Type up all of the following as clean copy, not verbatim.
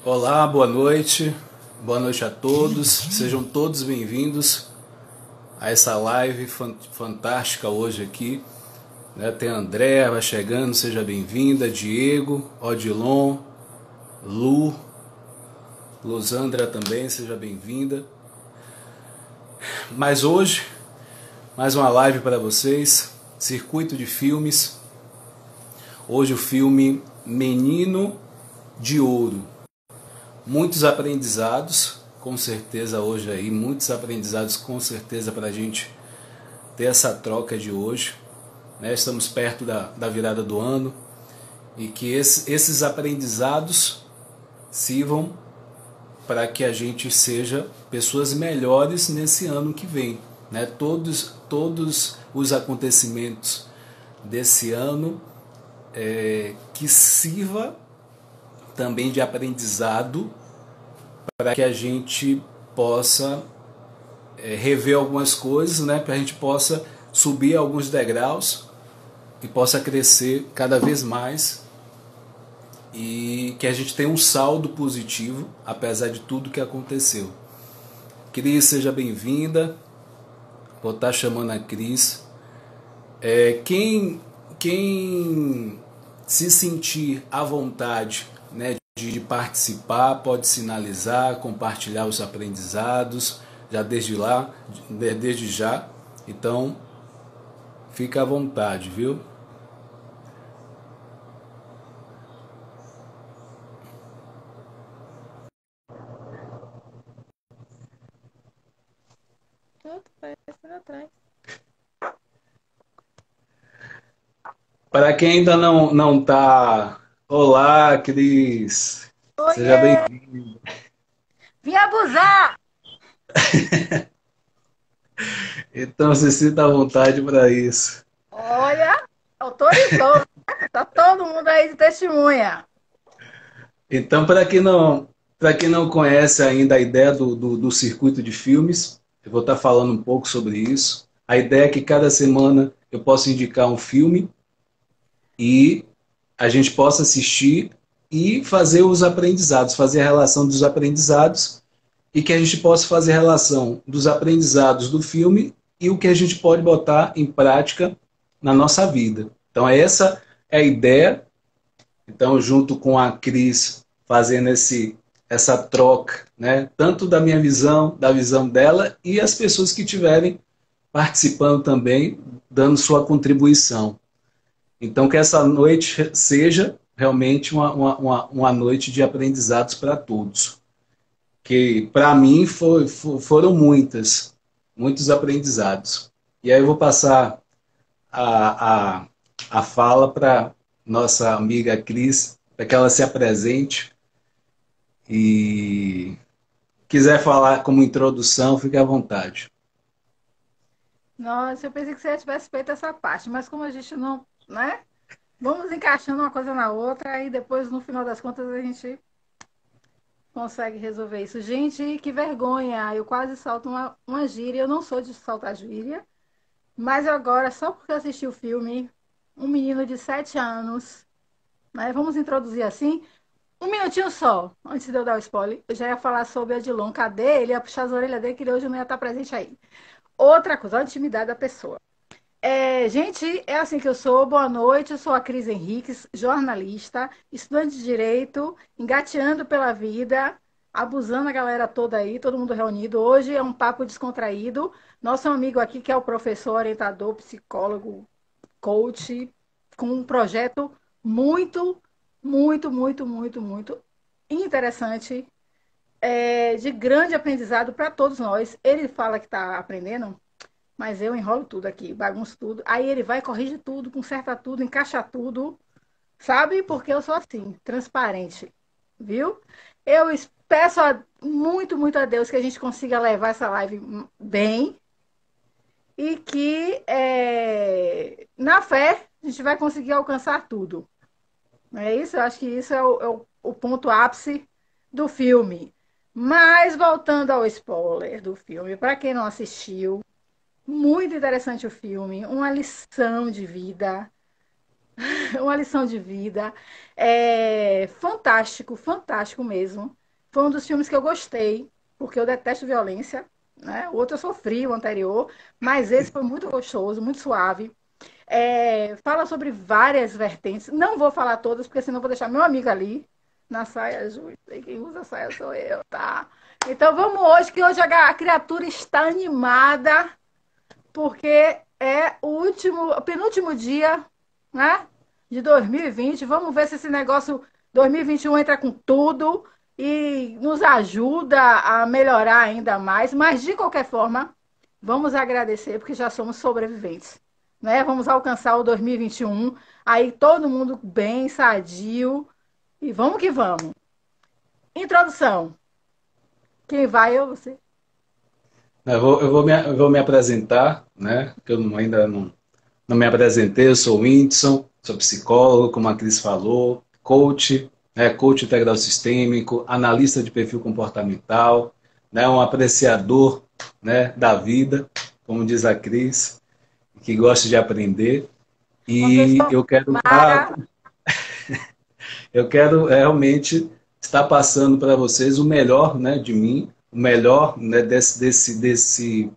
Olá, boa noite a todos, sejam todos bem-vindos a essa live fantástica hoje aqui, né? Tem a Andréa chegando, seja bem-vinda, Diego, Odilon, Lu, Luzandra também, seja bem-vinda. Mas hoje, mais uma live para vocês, circuito de filmes, hoje o filme Menino de Ouro. Muitos aprendizados, com certeza hoje aí, muitos aprendizados com certeza para a gente ter essa troca de hoje, né? Estamos perto da virada do ano e que esses aprendizados sirvam para que a gente seja pessoas melhores nesse ano que vem, né? Todos os acontecimentos desse ano que sirva também de aprendizado para que a gente possa rever algumas coisas, né? Para a gente possa subir alguns degraus e possa crescer cada vez mais e que a gente tenha um saldo positivo apesar de tudo que aconteceu. Cris, seja bem-vinda. Vou estar chamando a Cris. Quem se sentir à vontade, né, de participar, pode sinalizar, compartilhar os aprendizados, já desde já. Então, fica à vontade, viu? Atrás. Para quem ainda não tá, olá, Cris. Seja Oiê! bem-vindo. Vim abusar! Então, se sinta à vontade para isso. Olha, autorizou. Tá todo mundo aí de testemunha. Então, para quem não conhece ainda a ideia do circuito de filmes, eu vou estar falando um pouco sobre isso. A ideia é que cada semana eu possa indicar um filme e a gente possa assistir e fazer os aprendizados, fazer a relação dos aprendizados e que a gente possa fazer a relação dos aprendizados do filme e o que a gente pode botar em prática na nossa vida. Então, essa é a ideia. Então, junto com a Cris, fazendo essa troca, né? Tanto da minha visão, da visão dela, e as pessoas que estiverem participando também, dando sua contribuição. Então, que essa noite seja realmente uma noite de aprendizados para todos. Que, para mim, foram muitos aprendizados. E aí eu vou passar a, a fala para nossa amiga Cris, para que ela se apresente e quiser falar como introdução, fique à vontade. Nossa, eu pensei que você já tivesse feito essa parte, mas como a gente não, né? Vamos encaixando uma coisa na outra e depois, no final das contas, a gente consegue resolver isso. Gente, que vergonha! Eu quase salto uma gíria. Eu não sou de saltar gíria, mas agora, só porque eu assisti o filme, um menino de 7 anos, né? Vamos introduzir assim. Um minutinho só, antes de eu dar o spoiler, eu já ia falar sobre Adilon. Cadê? Ele ia puxar as orelhas dele, que ele hoje não ia estar presente aí. Outra coisa, a intimidade da pessoa. Gente, é assim que eu sou. Boa noite, eu sou a Cris Henriques, jornalista, estudante de Direito, engateando pela vida, abusando a galera toda aí, todo mundo reunido. Hoje é um papo descontraído. Nosso amigo aqui, que é o professor, orientador, psicólogo, coach, com um projeto muito, muito interessante, de grande aprendizado para todos nós. Ele fala que está aprendendo, mas eu enrolo tudo aqui, bagunço tudo. Aí ele vai, corrige tudo, conserta tudo, encaixa tudo, sabe? Porque eu sou assim, transparente, viu? Eu peço muito a Deus que a gente consiga levar essa live bem e que, na fé, a gente vai conseguir alcançar tudo. É isso, eu acho que isso é o ponto ápice do filme. Mas voltando ao spoiler do filme, para quem não assistiu, muito interessante o filme, uma lição de vida, uma lição de vida. É fantástico, fantástico mesmo. Foi um dos filmes que eu gostei, porque eu detesto violência, né? O outro eu sofri, o anterior, mas esse foi muito gostoso, muito suave. Fala sobre várias vertentes. Não vou falar todas, porque senão vou deixar meu amigo ali na saia justa. E quem usa saia sou eu, tá? Então vamos hoje, que hoje a criatura está animada, porque é o penúltimo dia, né, de 2020. Vamos ver se esse negócio 2021 entra com tudo e nos ajuda a melhorar ainda mais. Mas, de qualquer forma, vamos agradecer, porque já somos sobreviventes. Né? Vamos alcançar o 2021, aí todo mundo bem, sadio, e vamos que vamos. Introdução. Quem vai eu, você? Eu vou me apresentar, né? Que ainda não me apresentei. Eu sou o Whindersson, sou psicólogo, como a Cris falou, coach, né? Coach integral sistêmico, analista de perfil comportamental, né? Um apreciador, né? Da vida, como diz a Cris, que gosta de aprender. Uma E pessoa eu mara. quero realmente estar passando para vocês o melhor, né, de mim, o melhor, né, desse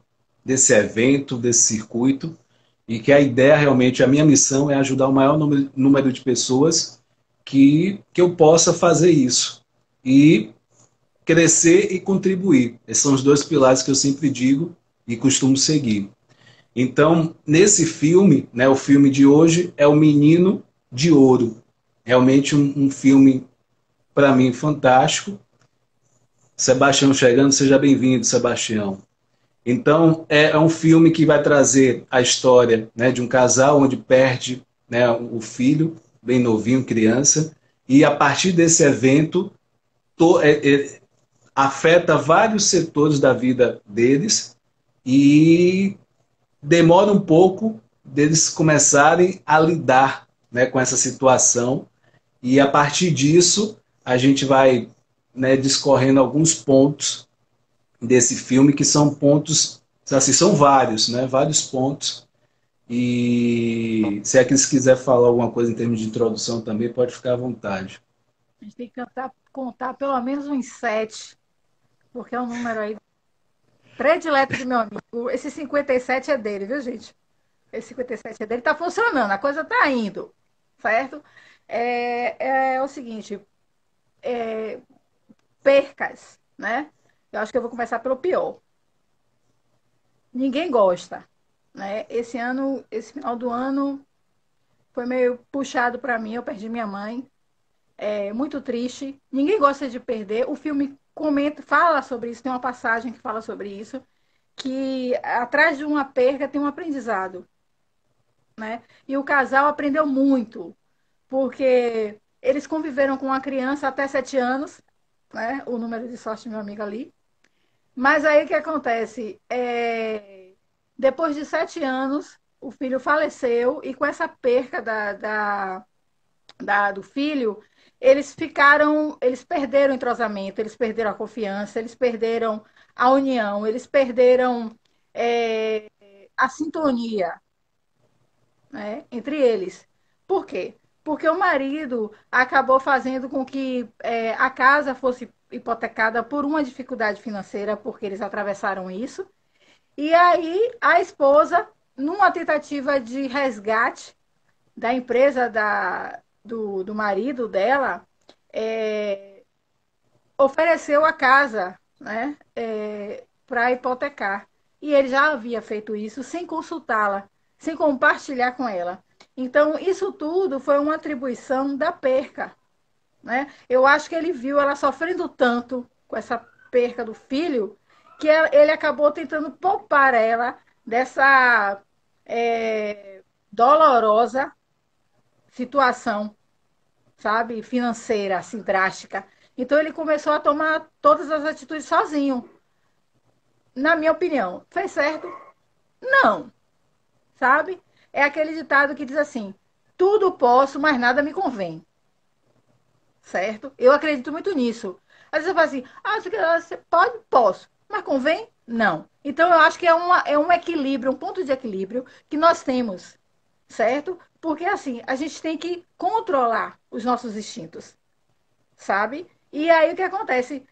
evento, desse circuito, e que a ideia realmente, a minha missão é ajudar o maior número de pessoas que eu possa fazer isso. E crescer e contribuir. Esses são os dois pilares que eu sempre digo e costumo seguir. Então, nesse filme, né, o filme de hoje é O Menino de Ouro. Realmente um filme, para mim, fantástico. Sebastião chegando, seja bem-vindo, Sebastião. Então, é um filme que vai trazer a história, né, de um casal onde perde, né, o filho, bem novinho, criança, e a partir desse evento, afeta vários setores da vida deles e demora um pouco deles começarem a lidar, né, com essa situação. E a partir disso, a gente vai, né, discorrendo alguns pontos desse filme, que são pontos, assim, são vários, né, vários pontos. E se é que eles quiser falar alguma coisa em termos de introdução também, pode ficar à vontade. A gente tem que contar pelo menos uns 7, porque é um número aí predileto do meu amigo. Esse 57 é dele, viu, gente? Esse 57 é dele. Tá funcionando, a coisa tá indo, certo? É o seguinte, é, percas, né? Eu acho que eu vou começar pelo pior. Ninguém gosta, né? Esse ano, esse final do ano foi meio puxado para mim. Eu perdi minha mãe, muito triste. Ninguém gosta de perder. O filme comenta, fala sobre isso. Tem uma passagem que fala sobre isso, que atrás de uma perda tem um aprendizado, né? E o casal aprendeu muito, porque eles conviveram com uma criança até 7 anos, né? O número de sorte do meu amigo ali. Mas aí o que acontece? Depois de 7 anos, o filho faleceu e com essa perca do filho, eles perderam o entrosamento, eles perderam a confiança, eles perderam a união, eles perderam é, a sintonia, né, entre eles. Por quê? Porque o marido acabou fazendo com que a casa fosse hipotecada por uma dificuldade financeira, porque eles atravessaram isso. E aí a esposa, numa tentativa de resgate da empresa do marido dela, é, ofereceu a casa, né, para hipotecar. E ele já havia feito isso sem consultá-la, sem compartilhar com ela. Então, isso tudo foi uma atribuição da perca. Né? Eu acho que ele viu ela sofrendo tanto com essa perca do filho, que ele acabou tentando poupar ela dessa dolorosa situação, sabe, financeira, assim, drástica. Então ele começou a tomar todas as atitudes sozinho. Na minha opinião, fez certo? Não, sabe? É aquele ditado que diz assim: tudo posso, mas nada me convém. Certo? Eu acredito muito nisso. Às vezes eu falo assim, você pode? Posso. Mas convém? Não. Então eu acho que é um equilíbrio, um ponto de equilíbrio que nós temos, certo? Porque assim, a gente tem que controlar os nossos instintos, sabe? E aí o que acontece?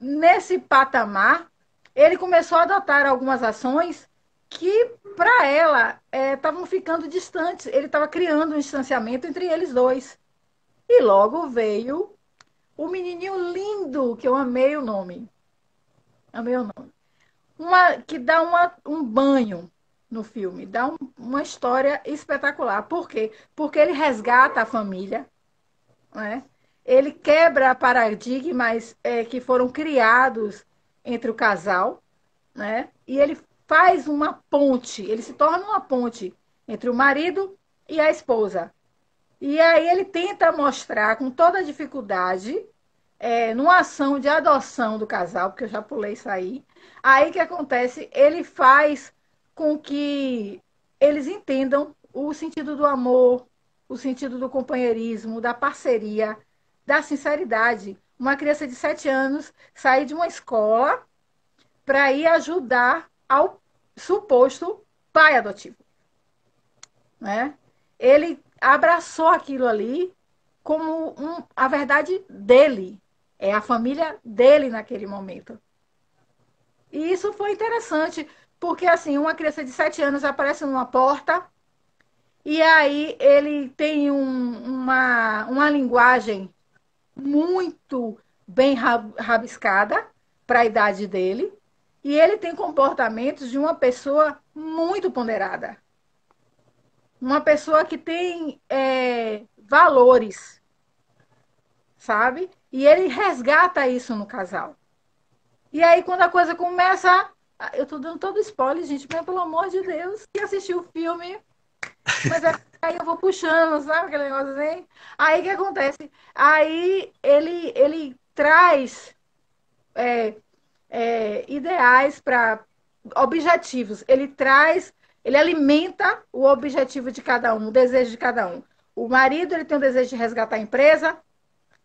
Nesse patamar, ele começou a adotar algumas ações que, para ela, estavam ficando distantes. Ele estava criando um distanciamento entre eles dois. E logo veio o menininho lindo, que eu amei o nome. Amei o nome. Que dá um banho no filme, dá uma história espetacular. Por quê? Porque ele resgata a família, né? Ele quebra paradigmas que foram criados entre o casal, né? E ele faz uma ponte, ele se torna uma ponte entre o marido e a esposa. E aí ele tenta mostrar com toda a dificuldade, numa ação de adoção do casal, porque eu já pulei isso aí. Aí o que acontece? Ele faz com que eles entendam o sentido do amor, o sentido do companheirismo, da parceria, da sinceridade. Uma criança de 7 anos sair de uma escola para ir ajudar ao suposto pai adotivo, né? Ele abraçou aquilo ali como a verdade dele, é a família dele naquele momento. E isso foi interessante, porque assim, uma criança de 7 anos aparece numa porta e aí ele tem uma linguagem muito bem rabiscada para a idade dele, e ele tem comportamentos de uma pessoa muito ponderada. Uma pessoa que tem valores, sabe? E ele resgata isso no casal. E aí, quando a coisa começa. Eu tô dando todo spoiler, gente, mas pelo amor de Deus, que assistiu o filme. Mas aí eu vou puxando, sabe aquele negócio assim? Aí o que acontece? Aí ele traz ideais para objetivos. Ele alimenta o objetivo de cada um, o desejo de cada um. O marido ele tem o desejo de resgatar a empresa,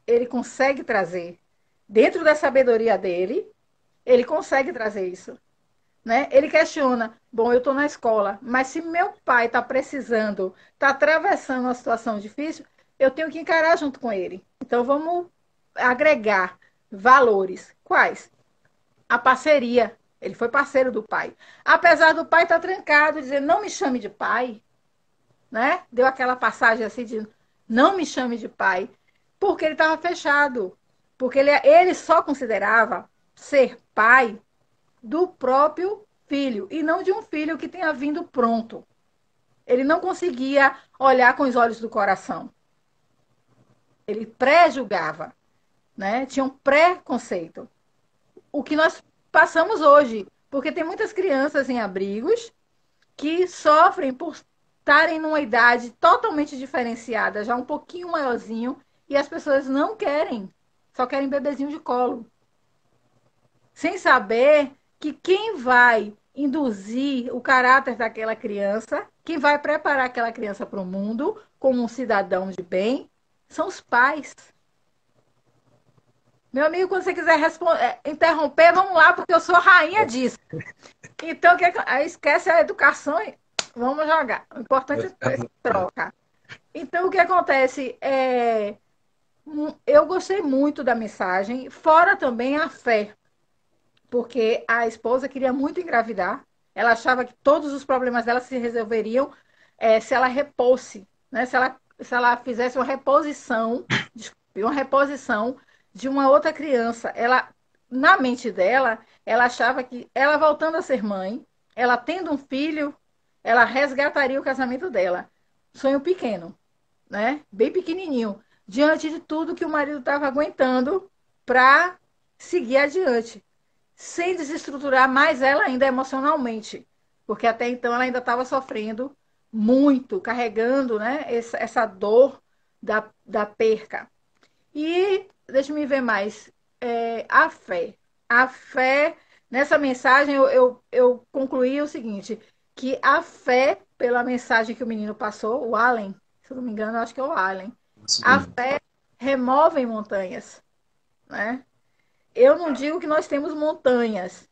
ele consegue trazer. Dentro da sabedoria dele, ele consegue trazer isso. Né? Ele questiona, bom, eu estou na escola, mas se meu pai está precisando, está atravessando uma situação difícil, eu tenho que encarar junto com ele. Então vamos agregar valores. Quais? A parceria. Ele foi parceiro do pai. Apesar do pai estar trancado, dizer, não me chame de pai, né? Deu aquela passagem assim de não me chame de pai, porque ele estava fechado. Porque ele só considerava ser pai do próprio filho, e não de um filho que tenha vindo pronto. Ele não conseguia olhar com os olhos do coração. Ele pré-julgava, né? Tinha um preconceito. O que nós passamos hoje, porque tem muitas crianças em abrigos que sofrem por estarem numa idade totalmente diferenciada, já um pouquinho maiorzinho, e as pessoas não querem, só querem bebezinho de colo. Sem saber que quem vai induzir o caráter daquela criança, quem vai preparar aquela criança para o mundo como um cidadão de bem, são os pais. Meu amigo, quando você quiser interromper, vamos lá, porque eu sou rainha disso. Então, esquece a educação e vamos jogar. O importante é troca. Então, o que acontece? Eu gostei muito da mensagem, fora também a fé, porque a esposa queria muito engravidar. Ela achava que todos os problemas dela se resolveriam se ela repousse, né? Se ela fizesse uma reposição de uma outra criança. Na mente dela, ela achava que ela voltando a ser mãe, ela tendo um filho, ela resgataria o casamento dela. Sonho pequeno, né? Bem pequenininho, diante de tudo que o marido estava aguentando para seguir adiante, sem desestruturar mais ela ainda emocionalmente, porque até então ela ainda estava sofrendo muito, carregando, né, essa dor da perca. E deixa me ver mais. A fé. A fé, nessa mensagem, eu concluí o seguinte: que a fé, pela mensagem que o menino passou, o Allen, se eu não me engano, eu acho que é o Allen, a fé remove montanhas. Né? Eu não digo que nós temos montanhas.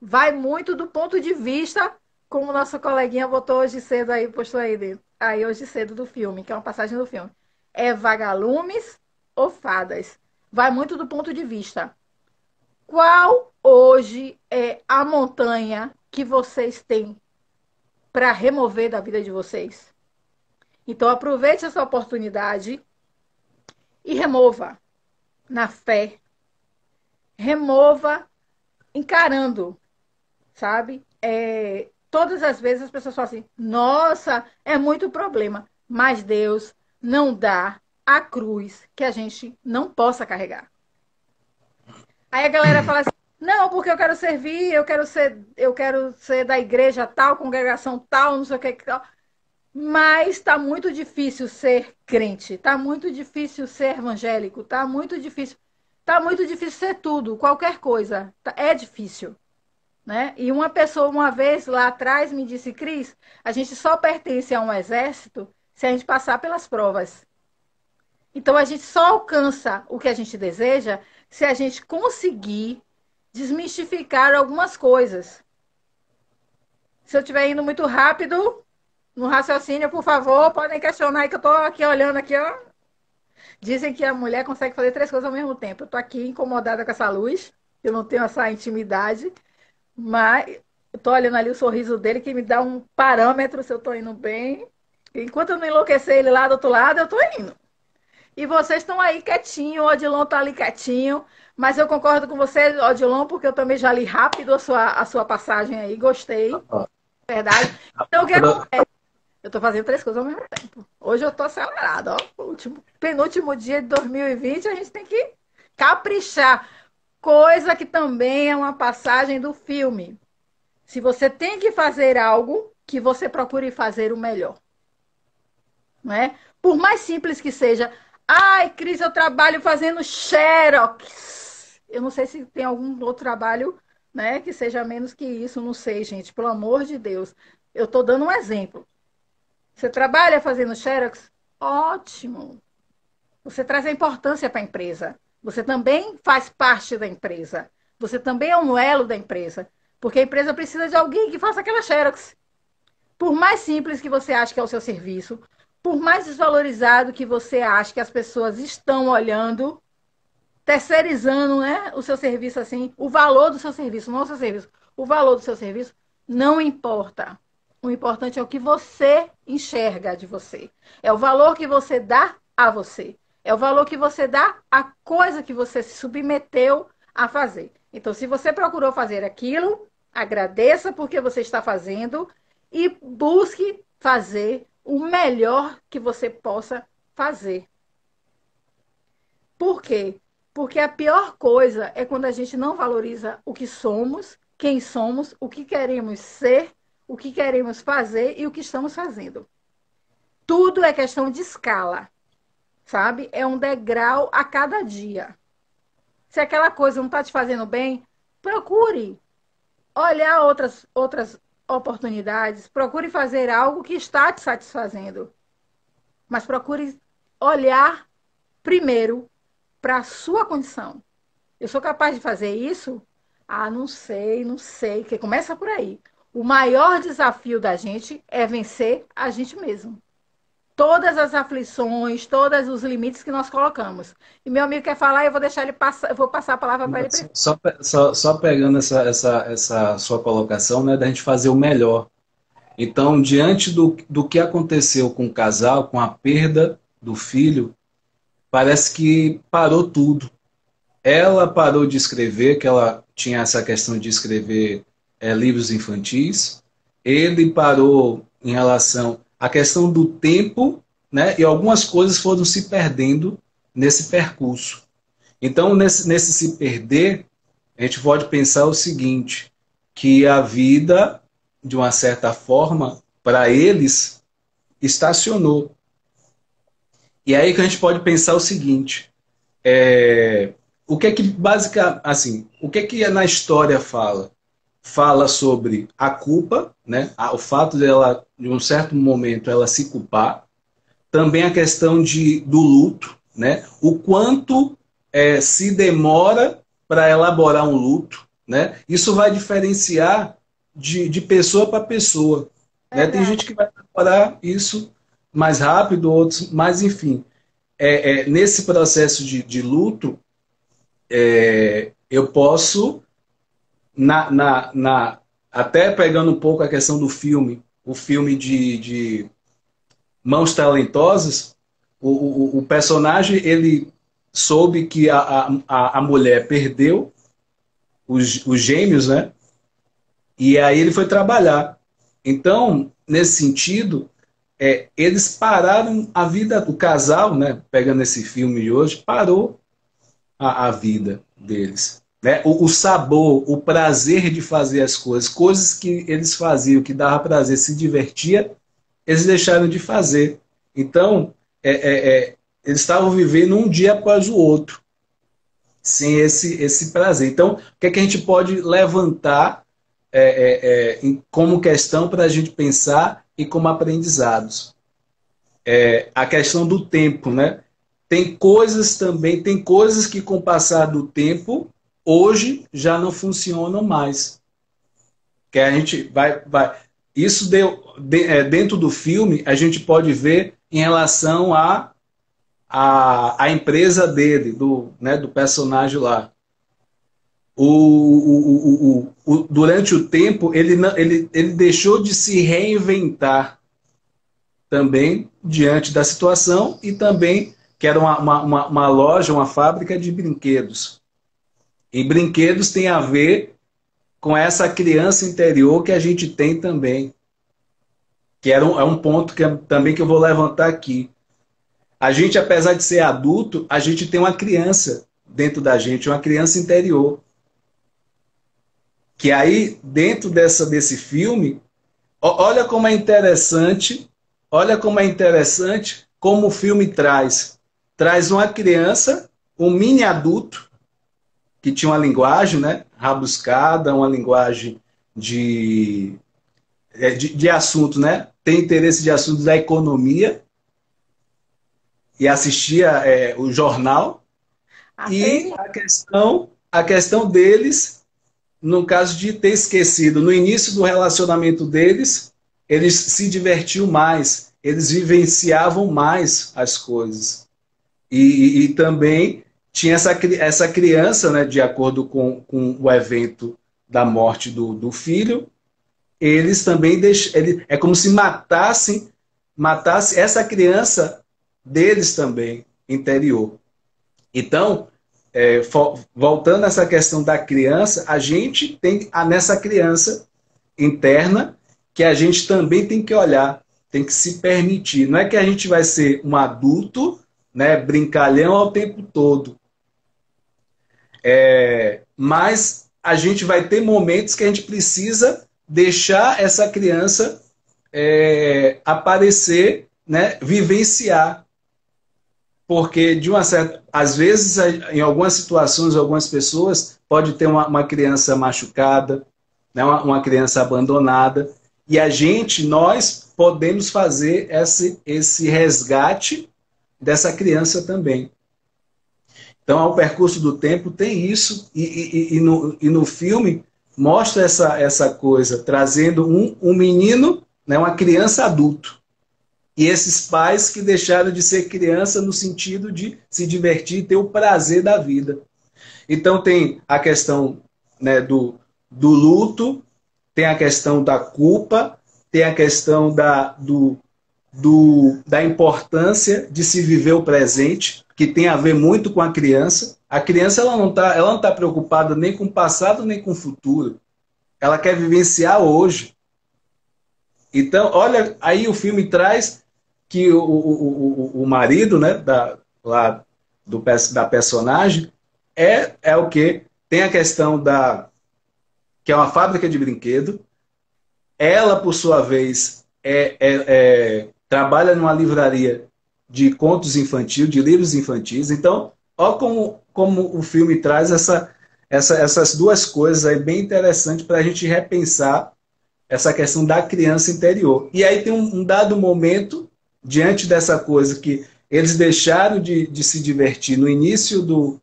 Vai muito do ponto de vista como nossa coleguinha botou hoje cedo aí, postou aí hoje cedo do filme, que é uma passagem do filme. É vagalumes ou fadas? Vai muito do ponto de vista. Qual hoje é a montanha que vocês têm para remover da vida de vocês? Então aproveite essa oportunidade e remova na fé. Remova encarando, sabe? Todas as vezes as pessoas falam assim, nossa, é muito problema. Mas Deus não dá a cruz que a gente não possa carregar. Aí a galera fala assim, não, porque eu quero servir, eu quero ser da igreja tal, congregação tal, não sei o que tal. Mas está muito difícil ser crente, está muito difícil ser evangélico, está muito difícil ser tudo, qualquer coisa. É difícil. Né? E uma pessoa, uma vez lá atrás, me disse, Cris, a gente só pertence a um exército se a gente passar pelas provas. Então, a gente só alcança o que a gente deseja se a gente conseguir desmistificar algumas coisas. Se eu estiver indo muito rápido no raciocínio, por favor, podem questionar aí que eu estou aqui olhando aqui, ó. Dizem que a mulher consegue fazer 3 coisas ao mesmo tempo. Eu estou aqui incomodada com essa luz, eu não tenho essa intimidade. Mas eu tô olhando ali o sorriso dele que me dá um parâmetro se eu tô indo bem. Enquanto eu não enlouquecer ele lá do outro lado, eu tô indo. E vocês estão aí quietinho, o Odilon tá ali quietinho. Mas eu concordo com você, Odilon, porque eu também já li rápido a sua passagem aí, gostei, verdade. Então o que acontece? Eu tô fazendo 3 coisas ao mesmo tempo. Hoje eu tô acelerada, ó. Penúltimo dia de 2020, a gente tem que caprichar. Coisa que também é uma passagem do filme. Se você tem que fazer algo, que você procure fazer o melhor. Né? Por mais simples que seja. Ai, Cris, eu trabalho fazendo xerox. Eu não sei se tem algum outro trabalho, né, que seja menos que isso. Não sei, gente. Pelo amor de Deus. Eu estou dando um exemplo. Você trabalha fazendo xerox? Ótimo. Você traz a importância para a empresa. Você também faz parte da empresa. Você também é um elo da empresa. Porque a empresa precisa de alguém que faça aquela xerox. Por mais simples que você ache que é o seu serviço, por mais desvalorizado que você ache que as pessoas estão olhando, terceirizando, né, o seu serviço assim, o valor do seu serviço, não o seu serviço, o valor do seu serviço, não importa. O importante é o que você enxerga de você. É o valor que você dá a você. É o valor que você dá à coisa que você se submeteu a fazer. Então, se você procurou fazer aquilo, agradeça porque você está fazendo e busque fazer o melhor que você possa fazer. Por quê? Porque a pior coisa é quando a gente não valoriza o que somos, quem somos, o que queremos ser, o que queremos fazer e o que estamos fazendo. Tudo é questão de escala, sabe? É um degrau a cada dia. Se aquela coisa não está te fazendo bem, procure olhar outras oportunidades, procure fazer algo que está te satisfazendo. Mas procure olhar primeiro para a sua condição. Eu sou capaz de fazer isso? Ah, não sei, não sei, porque começa por aí. O maior desafio da gente é vencer a gente mesmo. Todas as aflições, todos os limites que nós colocamos. E meu amigo quer falar, eu vou deixar ele passar, eu vou passar a palavra para ele. Só pegando essa sua colocação, né, da gente fazer o melhor. Então, diante do que aconteceu com o casal, com a perda do filho, parece que parou tudo. Ela parou de escrever, que ela tinha essa questão de escrever livros infantis. Ele parou em relação à questão do tempo, né? E algumas coisas foram se perdendo nesse percurso. Então, nesse se perder, a gente pode pensar o seguinte, que a vida, de uma certa forma, para eles, estacionou. E aí que a gente pode pensar o seguinte, o que é que assim, o que é que na história fala? Fala sobre a culpa, né? O fato dela, de um certo momento, ela se culpar. Também a questão do luto, né? O quanto se demora para elaborar um luto, né? Isso vai diferenciar de pessoa para pessoa. Né? Tem Verdade. gente que vai preparar isso mais rápido, outros, mas enfim. Nesse processo de luto, eu posso, até pegando um pouco a questão do filme, o filme de Mãos Talentosas, o personagem ele soube que a mulher perdeu os gêmeos, né? E aí ele foi trabalhar. Então, nesse sentido, eles pararam a vida, o casal, né? Pegando esse filme de hoje, parou a vida deles. Né? O sabor, o prazer de fazer as coisas, coisas que eles faziam, que dava prazer, se divertia, eles deixaram de fazer. Então, eles estavam vivendo um dia após o outro, sem esse prazer. Então, o que é que a gente pode levantar como questão para a gente pensar e como aprendizados? A questão do tempo, né? Tem coisas também, tem coisas que com o passar do tempo, hoje já não funcionam mais. Que a gente vai isso dentro do filme, a gente pode ver em relação à empresa dele, do personagem lá. Durante o tempo, ele deixou de se reinventar também diante da situação e também que era uma loja, uma fábrica de brinquedos. E brinquedos tem a ver com essa criança interior que a gente tem também, que é um ponto também que eu vou levantar aqui. A gente, apesar de ser adulto, a gente tem uma criança dentro da gente, uma criança interior. Que aí, dentro desse filme, olha como é interessante, olha como é interessante como o filme traz uma criança, um mini adulto, que tinha uma linguagem, né, rabuscada, uma linguagem de assunto, né, tem interesse de assuntos da economia, e assistia o jornal, A e feira, a questão deles, no caso de ter esquecido, no início do relacionamento deles, eles se divertiam mais, eles vivenciavam mais as coisas. E também tinha essa criança, né, de acordo com o evento da morte do filho, eles também é como se matasse essa criança deles também, interior. Então, voltando a essa questão da criança, a gente tem nessa criança interna que a gente também tem que olhar, tem que se permitir. Não é que a gente vai ser um adulto, né, brincalhão ao tempo todo. Mas a gente vai ter momentos que a gente precisa deixar essa criança aparecer, né, vivenciar. Porque, às vezes, em algumas situações, algumas pessoas, pode ter uma criança machucada, né, uma criança abandonada, e nós podemos fazer esse resgate dessa criança também. Então, ao percurso do tempo tem isso, e no filme mostra essa coisa, trazendo um menino, né, uma criança adulto. E esses pais que deixaram de ser criança no sentido de se divertir e ter o prazer da vida. Então tem a questão, né, do luto, tem a questão da culpa, tem a questão da importância de se viver o presente, que tem a ver muito com a criança. A criança ela não tá preocupada nem com o passado nem com o futuro. Ela quer vivenciar hoje. Então, olha, aí o filme traz que o marido, né, da personagem é o quê? Tem a questão que é uma fábrica de brinquedo. Ela, por sua vez, trabalha numa livraria de contos infantis, de livros infantis. Então, olha como o filme traz essas duas coisas aí bem interessantes para a gente repensar essa questão da criança interior. E aí tem um dado momento, diante dessa coisa que eles deixaram de se divertir no início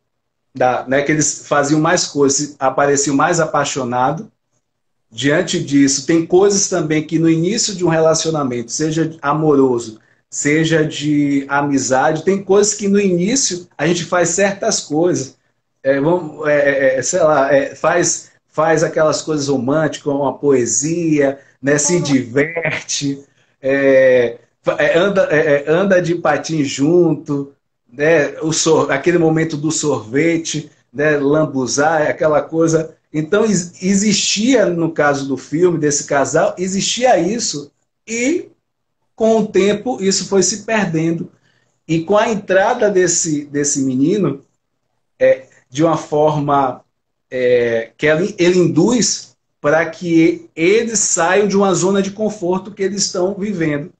né, que eles faziam mais coisas, apareciam mais apaixonados, diante disso, tem coisas também que no início de um relacionamento, seja amoroso, seja de amizade, tem coisas que no início a gente faz certas coisas, sei lá, faz aquelas coisas românticas, uma poesia, né, se diverte, anda de patins junto, né, aquele momento do sorvete, né, lambuzar, aquela coisa. Então, existia, no caso do filme, desse casal, existia isso, e com o tempo isso foi se perdendo. E com a entrada desse menino, de uma forma que ele induz para que eles saiam de uma zona de conforto que eles estão vivendo.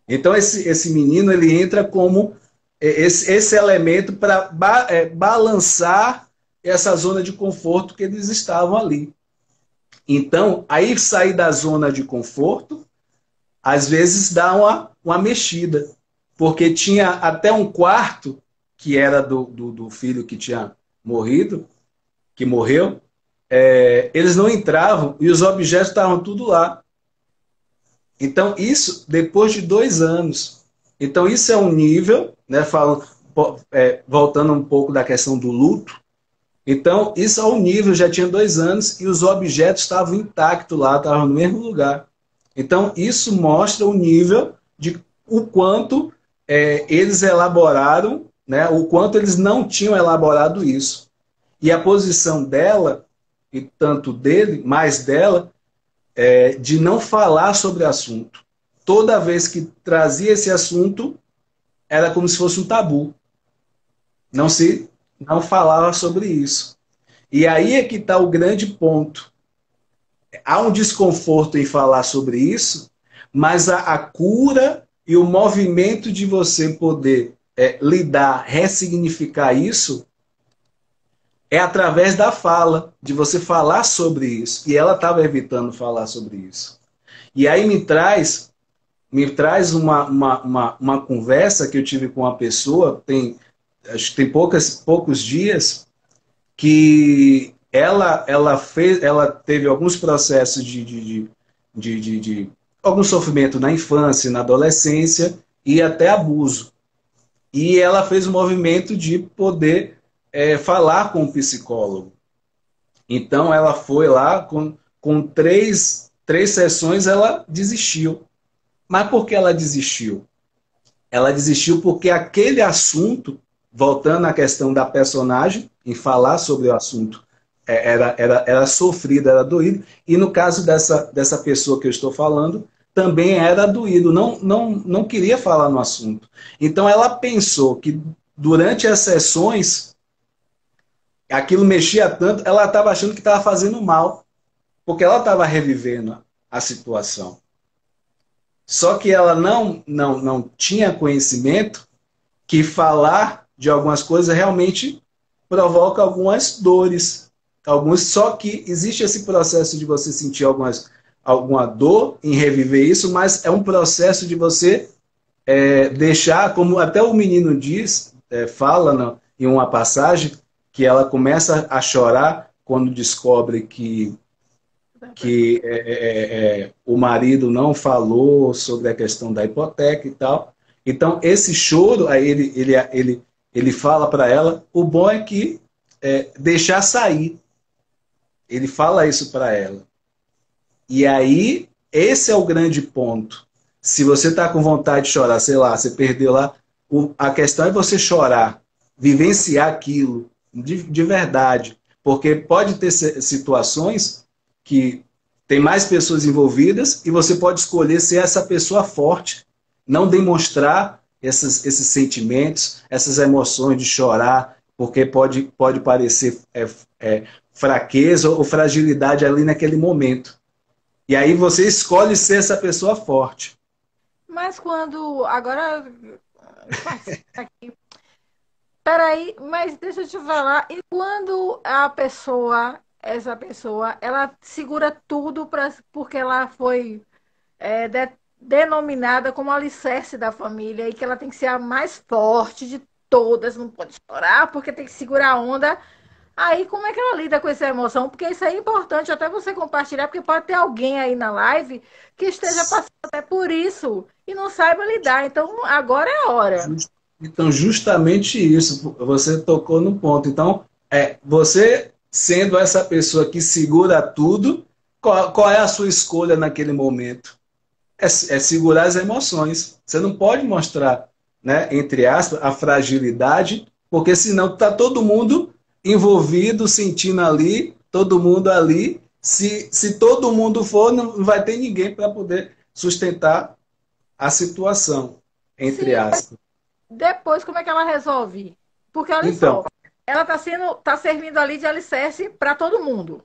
Então, esse menino ele entra como esse elemento para balançar essa zona de conforto que eles estavam ali. Então, aí sair da zona de conforto, às vezes dá uma mexida, porque tinha até um quarto, que era do filho que tinha morrido, que morreu, eles não entravam e os objetos estavam tudo lá. Então, isso depois de 2 anos. Então, isso é um nível, né, voltando um pouco da questão do luto. Então, isso é um nível, já tinha 2 anos e os objetos estavam intactos lá, estavam no mesmo lugar. Então, isso mostra o nível de o quanto eles elaboraram, né, o quanto eles não tinham elaborado isso. E a posição dela, e tanto dele, mais dela, de não falar sobre o assunto. Toda vez que trazia esse assunto, era como se fosse um tabu. Não falava sobre isso. E aí é que está o grande ponto. Há um desconforto em falar sobre isso, mas a cura e o movimento de você poder lidar, ressignificar isso, é através da fala, de você falar sobre isso. E ela estava evitando falar sobre isso. E aí me traz uma conversa que eu tive com uma pessoa, acho que tem poucos dias, que ela teve alguns processos de algum sofrimento na infância, na adolescência e até abuso. E ela fez um movimento de poder falar com o psicólogo. Então ela foi lá, com três sessões ela desistiu. Mas por que ela desistiu? Ela desistiu porque aquele assunto, voltando à questão da personagem, em falar sobre o assunto, era sofrido, era doído, e no caso dessa pessoa que eu estou falando, também era doído, não queria falar no assunto. Então ela pensou que durante as sessões, aquilo mexia tanto, ela estava achando que estava fazendo mal, porque ela estava revivendo a situação. Só que ela não tinha conhecimento que falar de algumas coisas realmente provoca algumas dores. Só que existe esse processo de você sentir alguma dor em reviver isso, mas é um processo de você deixar, como até o menino diz, fala em uma passagem, que ela começa a chorar quando descobre que o marido não falou sobre a questão da hipoteca e tal. Então, esse choro, aí ele fala para ela, o bom é que deixar sair. Ele fala isso para ela. E aí, esse é o grande ponto. Se você está com vontade de chorar, sei lá, você perdeu lá, a questão é você chorar, vivenciar aquilo de verdade. Porque pode ter situações que tem mais pessoas envolvidas e você pode escolher ser essa pessoa forte, não demonstrar esses sentimentos, essas emoções de chorar, porque pode parecer fraqueza ou fragilidade ali naquele momento. E aí você escolhe ser essa pessoa forte. Mas quando. Agora. Aqui. Peraí, mas deixa eu te falar. E quando essa pessoa, ela segura tudo porque ela foi denominada como alicerce da família e que ela tem que ser a mais forte de todas, não pode chorar porque tem que segurar a onda. Aí, como é que ela lida com essa emoção? Porque isso é importante até você compartilhar, porque pode ter alguém aí na live que esteja passando até por isso e não saiba lidar. Então, agora é a hora. Jus- Então, justamente isso, você tocou no ponto. Então, você sendo essa pessoa que segura tudo, qual é a sua escolha naquele momento? É segurar as emoções. Você não pode mostrar, né, entre aspas, a fragilidade, porque senão está todo mundo envolvido, sentindo ali, todo mundo ali. Se todo mundo for, não vai ter ninguém para poder sustentar a situação, entre Sim, aspas. depois como é que ela resolve? Porque olha Então, só, ela tá servindo ali de alicerce para todo mundo.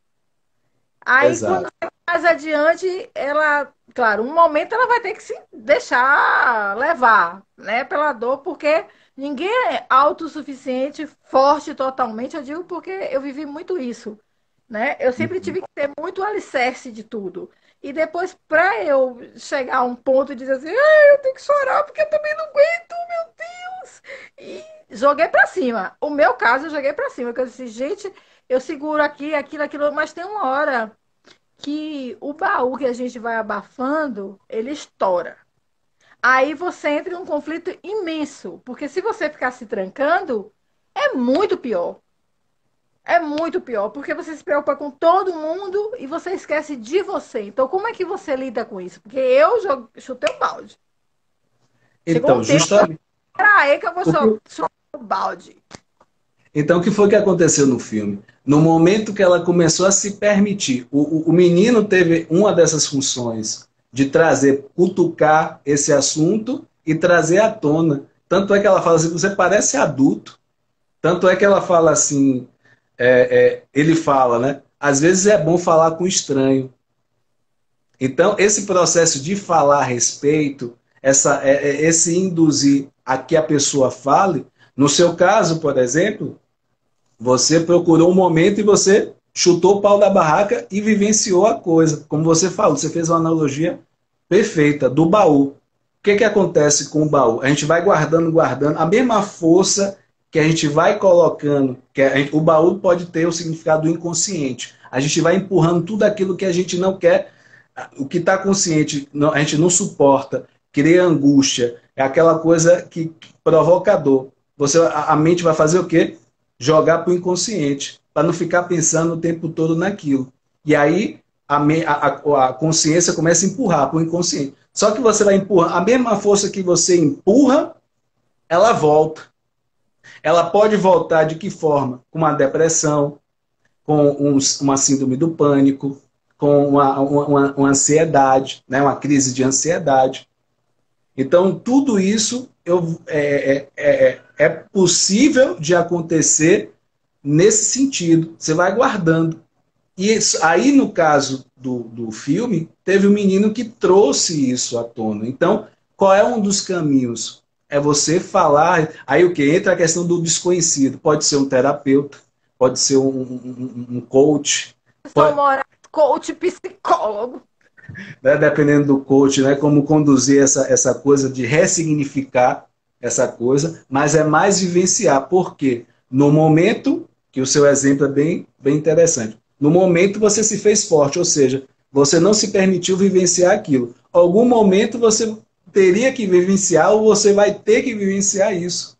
Aí, quando exato. mais adiante, ela, claro, um momento ela vai ter que se deixar levar, né, pela dor, porque ninguém é autossuficiente, forte totalmente. Eu digo porque eu vivi muito isso, né? Eu sempre Uhum. tive que ter muito alicerce de tudo. E depois, para eu chegar a um ponto de dizer assim, ah, eu tenho que chorar porque eu também não aguento, meu Deus. E joguei para cima. O meu caso, eu joguei para cima, porque eu disse, gente, eu seguro aqui, aquilo, mas tem uma hora que o baú que a gente vai abafando, ele estoura. Aí você entra em um conflito imenso, porque se você ficar se trancando, é muito pior. É muito pior, porque você se preocupa com todo mundo e você esquece de você. Então, como é que você lida com isso? Porque eu chutei o balde. Chegou Então, um tempo, justamente. para aí que eu vou O que, chutar o balde. então, o que foi que aconteceu no filme? No momento que ela começou a se permitir, o menino teve uma dessas funções de trazer, cutucar esse assunto e trazer à tona. Tanto é que ela fala assim: você parece adulto. Tanto é que ela fala assim: ele fala, né? Às vezes é bom falar com estranho. Então, esse processo de falar a respeito, esse induzir a que a pessoa fale, no seu caso, por exemplo, você procurou um momento e você chutou o pau da barraca e vivenciou a coisa. Como você falou, você fez uma analogia perfeita do baú. O que acontece com o baú? A gente vai guardando, guardando, a mesma força que a gente vai colocando, o baú pode ter o significado do inconsciente. A gente vai empurrando tudo aquilo que a gente não quer, o que está consciente, a gente não suporta, cria angústia, é aquela coisa que provoca dor. A mente vai fazer o quê? Jogar para o inconsciente, para não ficar pensando o tempo todo naquilo. E aí a consciência começa a empurrar para o inconsciente. Só que você vai empurrar, a mesma força que você empurra, ela volta. Ela pode voltar de que forma? Com uma depressão, com uma síndrome do pânico, com uma ansiedade, né? Uma crise de ansiedade. Então, tudo isso é possível de acontecer nesse sentido. Você vai guardando. E isso, aí, no caso do filme, teve um menino que trouxe isso à tona. Então, qual é um dos caminhos? É você falar. Aí o que? Entra a questão do desconhecido. Pode ser um terapeuta, pode ser um coach, São pode, moral, coach, psicólogo. né, dependendo do coach, né, como conduzir essa coisa de ressignificar essa coisa, mas é mais vivenciar. Por quê? No momento, que o seu exemplo é bem interessante, no momento você se fez forte, ou seja, você não se permitiu vivenciar aquilo. Algum momento você teria que vivenciar ou você vai ter que vivenciar isso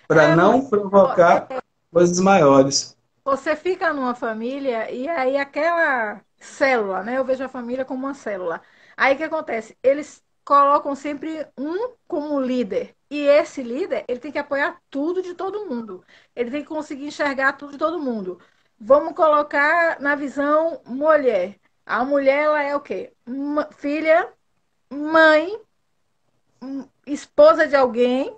para É, não provocar coisas maiores. você fica numa família e aí aquela célula, né? Eu vejo a família como uma célula. Aí o que acontece? Eles colocam sempre um como líder. E esse líder, ele tem que apoiar tudo de todo mundo. Ele tem que conseguir enxergar tudo de todo mundo. Vamos colocar na visão mulher. A mulher, ela é o quê? Filha, mãe, esposa de alguém,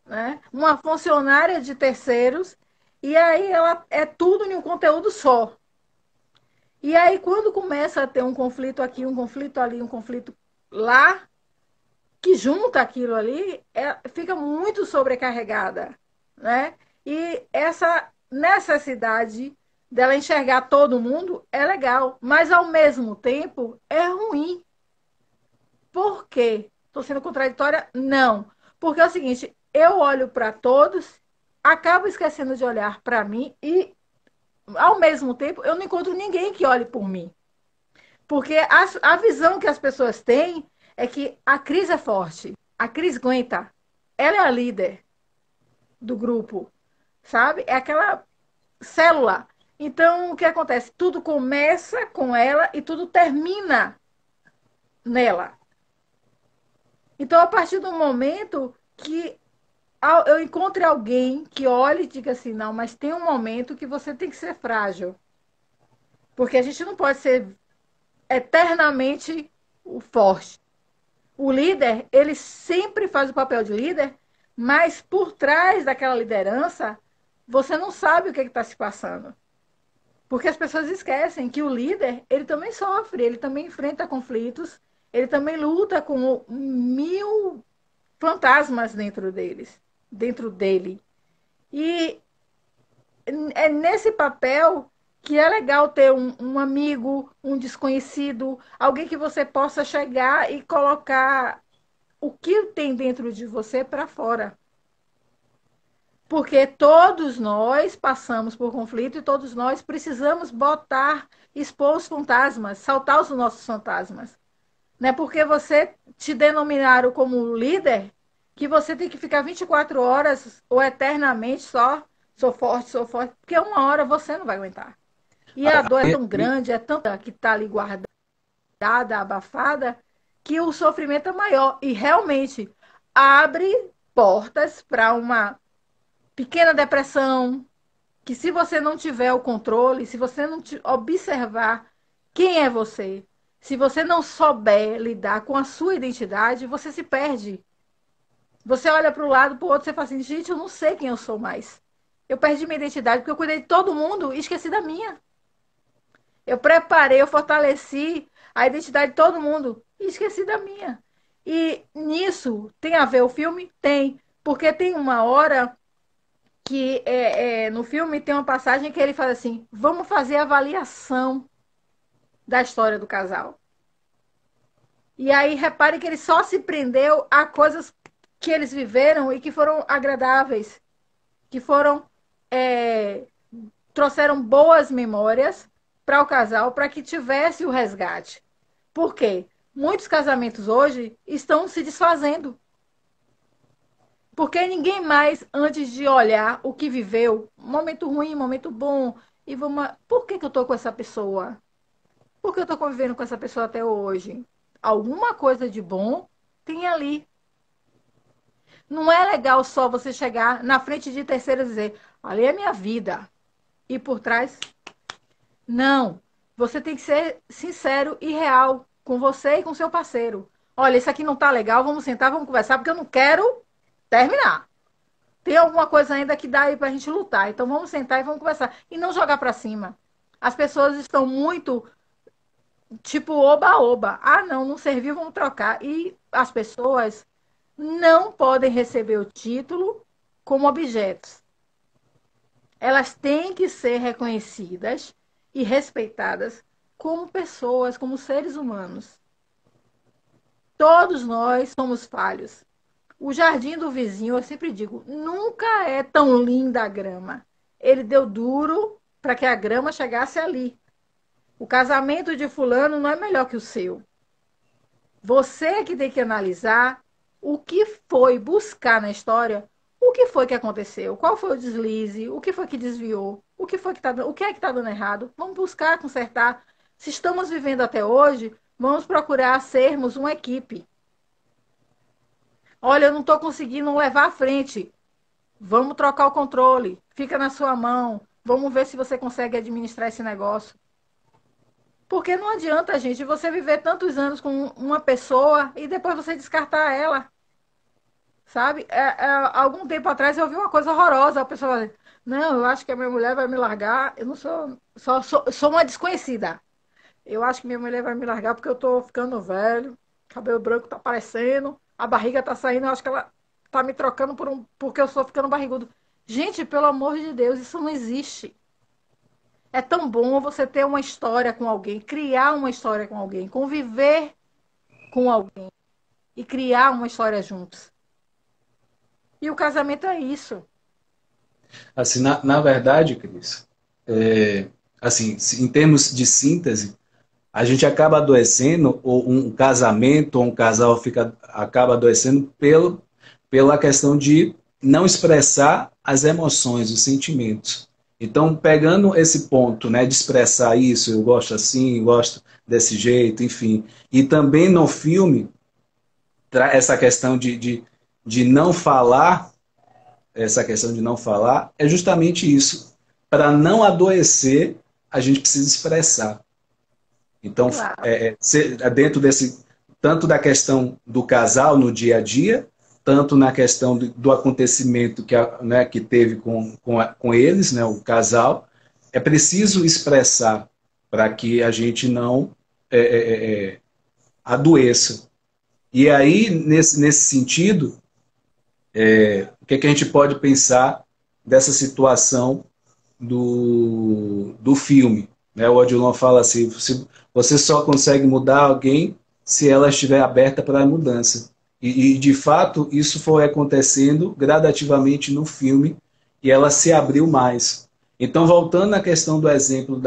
né? Uma funcionária de terceiros, e aí ela é tudo em um conteúdo só. E aí, quando começa a ter um conflito aqui, um conflito ali, um conflito lá, que junta aquilo ali, fica muito sobrecarregada, né? E essa necessidade dela enxergar todo mundo é legal, mas ao mesmo tempo é ruim. Por quê? Estou sendo contraditória? Não. Porque é o seguinte, eu olho para todos, acabo esquecendo de olhar para mim e ao mesmo tempo, eu não encontro ninguém que olhe por mim. Porque a visão que as pessoas têm é que a Cris é forte, a Cris aguenta, ela é a líder do grupo, sabe? É aquela célula. Então, o que acontece? Tudo começa com ela e tudo termina nela. Então, a partir do momento que eu encontre alguém que olhe e diga assim, não, mas tem um momento que você tem que ser frágil. Porque a gente não pode ser eternamente o forte. O líder, ele sempre faz o papel de líder, mas por trás daquela liderança, você não sabe o que está se passando. Porque as pessoas esquecem que o líder, ele também sofre, ele também enfrenta conflitos, ele também luta com 1000 fantasmas dentro dele. E é nesse papel que é legal ter um amigo, um desconhecido, alguém que você possa chegar e colocar o que tem dentro de você para fora. Porque todos nós passamos por conflito e todos nós precisamos expor os fantasmas, saltar os nossos fantasmas. Não é porque você te denominaram como líder que você tem que ficar 24 horas ou eternamente sou forte, porque uma hora você não vai aguentar. E a dor é tão grande, é tanta que está ali guardada, abafada, que o sofrimento é maior. E realmente abre portas para uma pequena depressão, que se você não tiver o controle, se você não observar quem é você, se você não souber lidar com a sua identidade, você se perde. Você olha para o lado, para o outro, você fala assim, gente, eu não sei quem eu sou mais. Eu perdi minha identidade porque eu cuidei de todo mundo e esqueci da minha. Eu preparei, eu fortaleci a identidade de todo mundo e esqueci da minha. E nisso tem a ver o filme? Tem. Porque tem uma hora que no filme tem uma passagem que ele fala assim: vamos fazer avaliação da história do casal. E aí repare que ele só se prendeu a coisas que eles viveram e que foram agradáveis, que foram trouxeram boas memórias para o casal, para que tivesse o resgate. Por quê? Muitos casamentos hoje estão se desfazendo. Porque ninguém mais, antes de olhar o que viveu, momento ruim, momento bom, e vamos. Por que eu estou com essa pessoa? Por que eu estou convivendo com essa pessoa até hoje? Alguma coisa de bom tem ali. Não é legal só você chegar na frente de terceiros e dizer, ali é minha vida. E por trás, não. Você tem que ser sincero e real com você e com seu parceiro. Olha, isso aqui não tá legal, vamos sentar, vamos conversar, porque eu não quero terminar. Tem alguma coisa ainda que dá aí pra gente lutar. Então vamos sentar e vamos conversar. E não jogar pra cima. As pessoas estão muito tipo oba-oba. Ah, não, não serviu, vamos trocar. E as pessoas não podem receber o título como objetos. Elas têm que ser reconhecidas e respeitadas como pessoas, como seres humanos. Todos nós somos falhos. O jardim do vizinho, eu sempre digo, nunca é tão linda a grama. Ele deu duro para que a grama chegasse ali. O casamento de fulano não é melhor que o seu. Você é que tem que analisar o que foi buscar na história, o que foi que aconteceu, qual foi o deslize, o que foi que desviou, o que foi que o que é que está dando errado. Vamos buscar consertar. Se estamos vivendo até hoje, vamos procurar sermos uma equipe. Olha, eu não estou conseguindo levar à frente. Vamos trocar o controle. Fica na sua mão. Vamos ver se você consegue administrar esse negócio. Porque não adianta, gente, você viver tantos anos com uma pessoa e depois você descartar ela. Sabe? Algum tempo atrás eu ouvi uma coisa horrorosa. A pessoa fala, não, eu acho que a minha mulher vai me largar. Eu não sou. Sou uma desconhecida. Eu acho que minha mulher vai me largar porque eu tô ficando velho. Cabelo branco tá aparecendo. A barriga tá saindo. Eu acho que ela tá me trocando porque eu estou ficando barrigudo. Gente, pelo amor de Deus, isso não existe. É tão bom você ter uma história com alguém, criar uma história com alguém, conviver com alguém e criar uma história juntos. E o casamento é isso. Assim, na verdade, Cris, assim, em termos de síntese, a gente acaba adoecendo, ou um casamento, ou um casal acaba adoecendo pela questão de não expressar as emoções, os sentimentos. Então, pegando esse ponto, né, de expressar isso, eu gosto assim, eu gosto desse jeito, enfim. E também no filme, essa questão de não falar, essa questão de não falar, é justamente isso. Para não adoecer, a gente precisa expressar. Então, Claro. dentro desse, tanto da questão do casal no dia a dia, tanto na questão do acontecimento né, que teve com eles, né, o casal, é preciso expressar para que a gente não adoeça. E aí, nesse sentido, o que a gente pode pensar dessa situação do filme? Né? O Odilon fala assim, você só consegue mudar alguém se ela estiver aberta para a mudança. De fato, isso foi acontecendo gradativamente no filme e ela se abriu mais. Então, voltando à questão do exemplo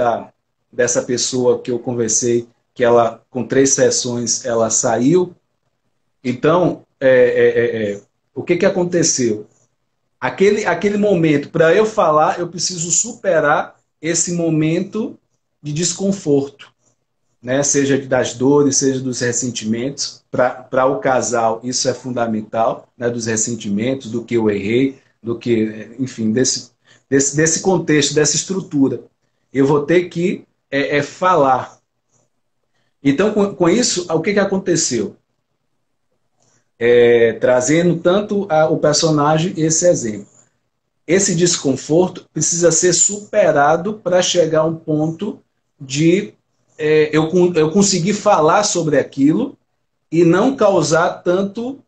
dessa pessoa que eu conversei, que ela, com 3 sessões, ela saiu. Então, o que aconteceu? Aquele momento, para eu falar, eu preciso superar esse momento de desconforto, né? Seja das dores, seja dos ressentimentos. Para o casal, isso é fundamental, né? Dos ressentimentos, do que eu errei, do que, enfim, desse contexto, dessa estrutura. Eu vou ter que falar. Então, com isso, o que aconteceu? Trazendo tanto o personagem esse exemplo. Esse desconforto precisa ser superado para chegar a um ponto de eu conseguir falar sobre aquilo e não causar tanto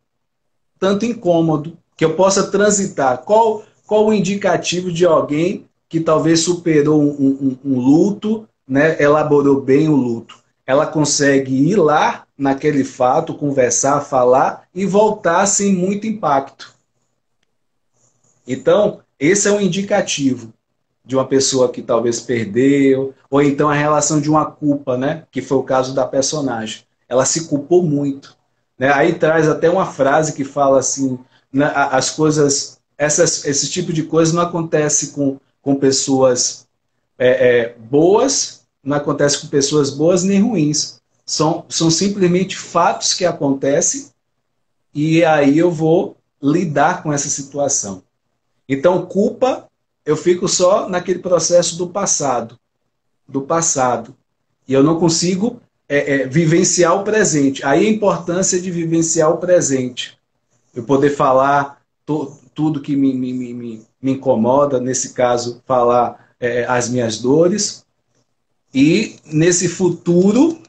incômodo, que eu possa transitar. Qual o indicativo de alguém que talvez superou um luto, né, elaborou bem o luto? Ela consegue ir lá naquele fato, conversar, falar e voltar sem muito impacto. Então, esse é um indicativo de uma pessoa que talvez perdeu, ou então a relação de uma culpa, né? Que foi o caso da personagem. Ela se culpou muito. Né? Aí traz até uma frase que fala assim, né, as coisas, esse tipo de coisa não acontece com pessoas boas, não acontece com pessoas boas nem ruins. São simplesmente fatos que acontecem e aí eu vou lidar com essa situação. Então, culpa, eu fico só naquele processo do passado. E eu não consigo vivenciar o presente. Aí a importância de vivenciar o presente. Eu poder falar tudo que me incomoda, nesse caso, falar as minhas dores. E nesse futuro,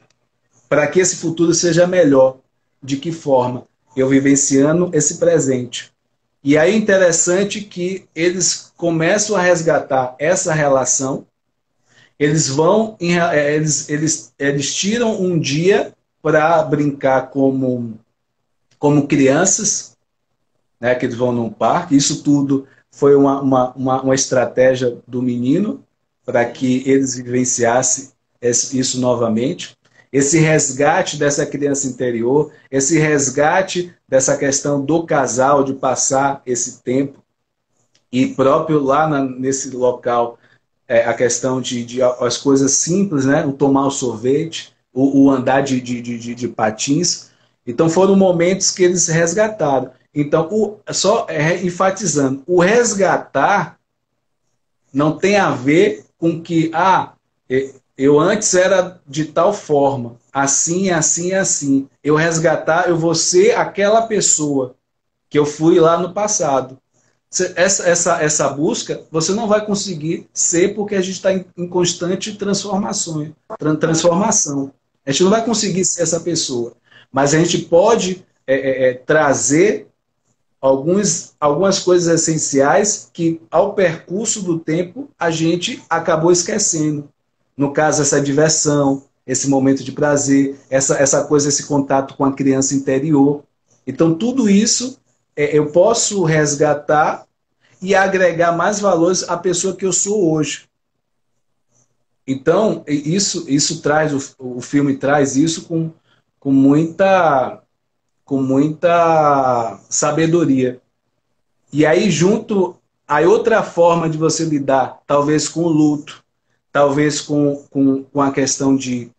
para que esse futuro seja melhor. De que forma? Eu vivenciando esse presente. E aí é interessante que eles começam a resgatar essa relação, eles tiram um dia para brincar como crianças, né, que eles vão num parque. Isso tudo foi uma estratégia do menino para que eles vivenciassem isso novamente. Esse resgate dessa criança interior, esse resgate dessa questão do casal, de passar esse tempo, e próprio lá nesse local, a questão de as coisas simples, né? O tomar o sorvete, o andar de patins. Então foram momentos que eles resgataram. Então, só enfatizando, o resgatar não tem a ver com que, eu antes era de tal forma, assim, assim, assim. Eu resgatar, eu vou ser aquela pessoa que eu fui lá no passado. Essa busca, você não vai conseguir ser porque a gente está em constante transformação. A gente não vai conseguir ser essa pessoa. Mas a gente pode trazer algumas coisas essenciais que, ao percurso do tempo, a gente acabou esquecendo. No caso, essa diversão, esse momento de prazer, essa coisa, esse contato com a criança interior. Então, tudo isso eu posso resgatar e agregar mais valores à pessoa que eu sou hoje. Então, isso traz, o filme traz isso com muita, com muita sabedoria. E aí, junto a outra forma de você lidar, talvez com o luto, talvez com a questão de,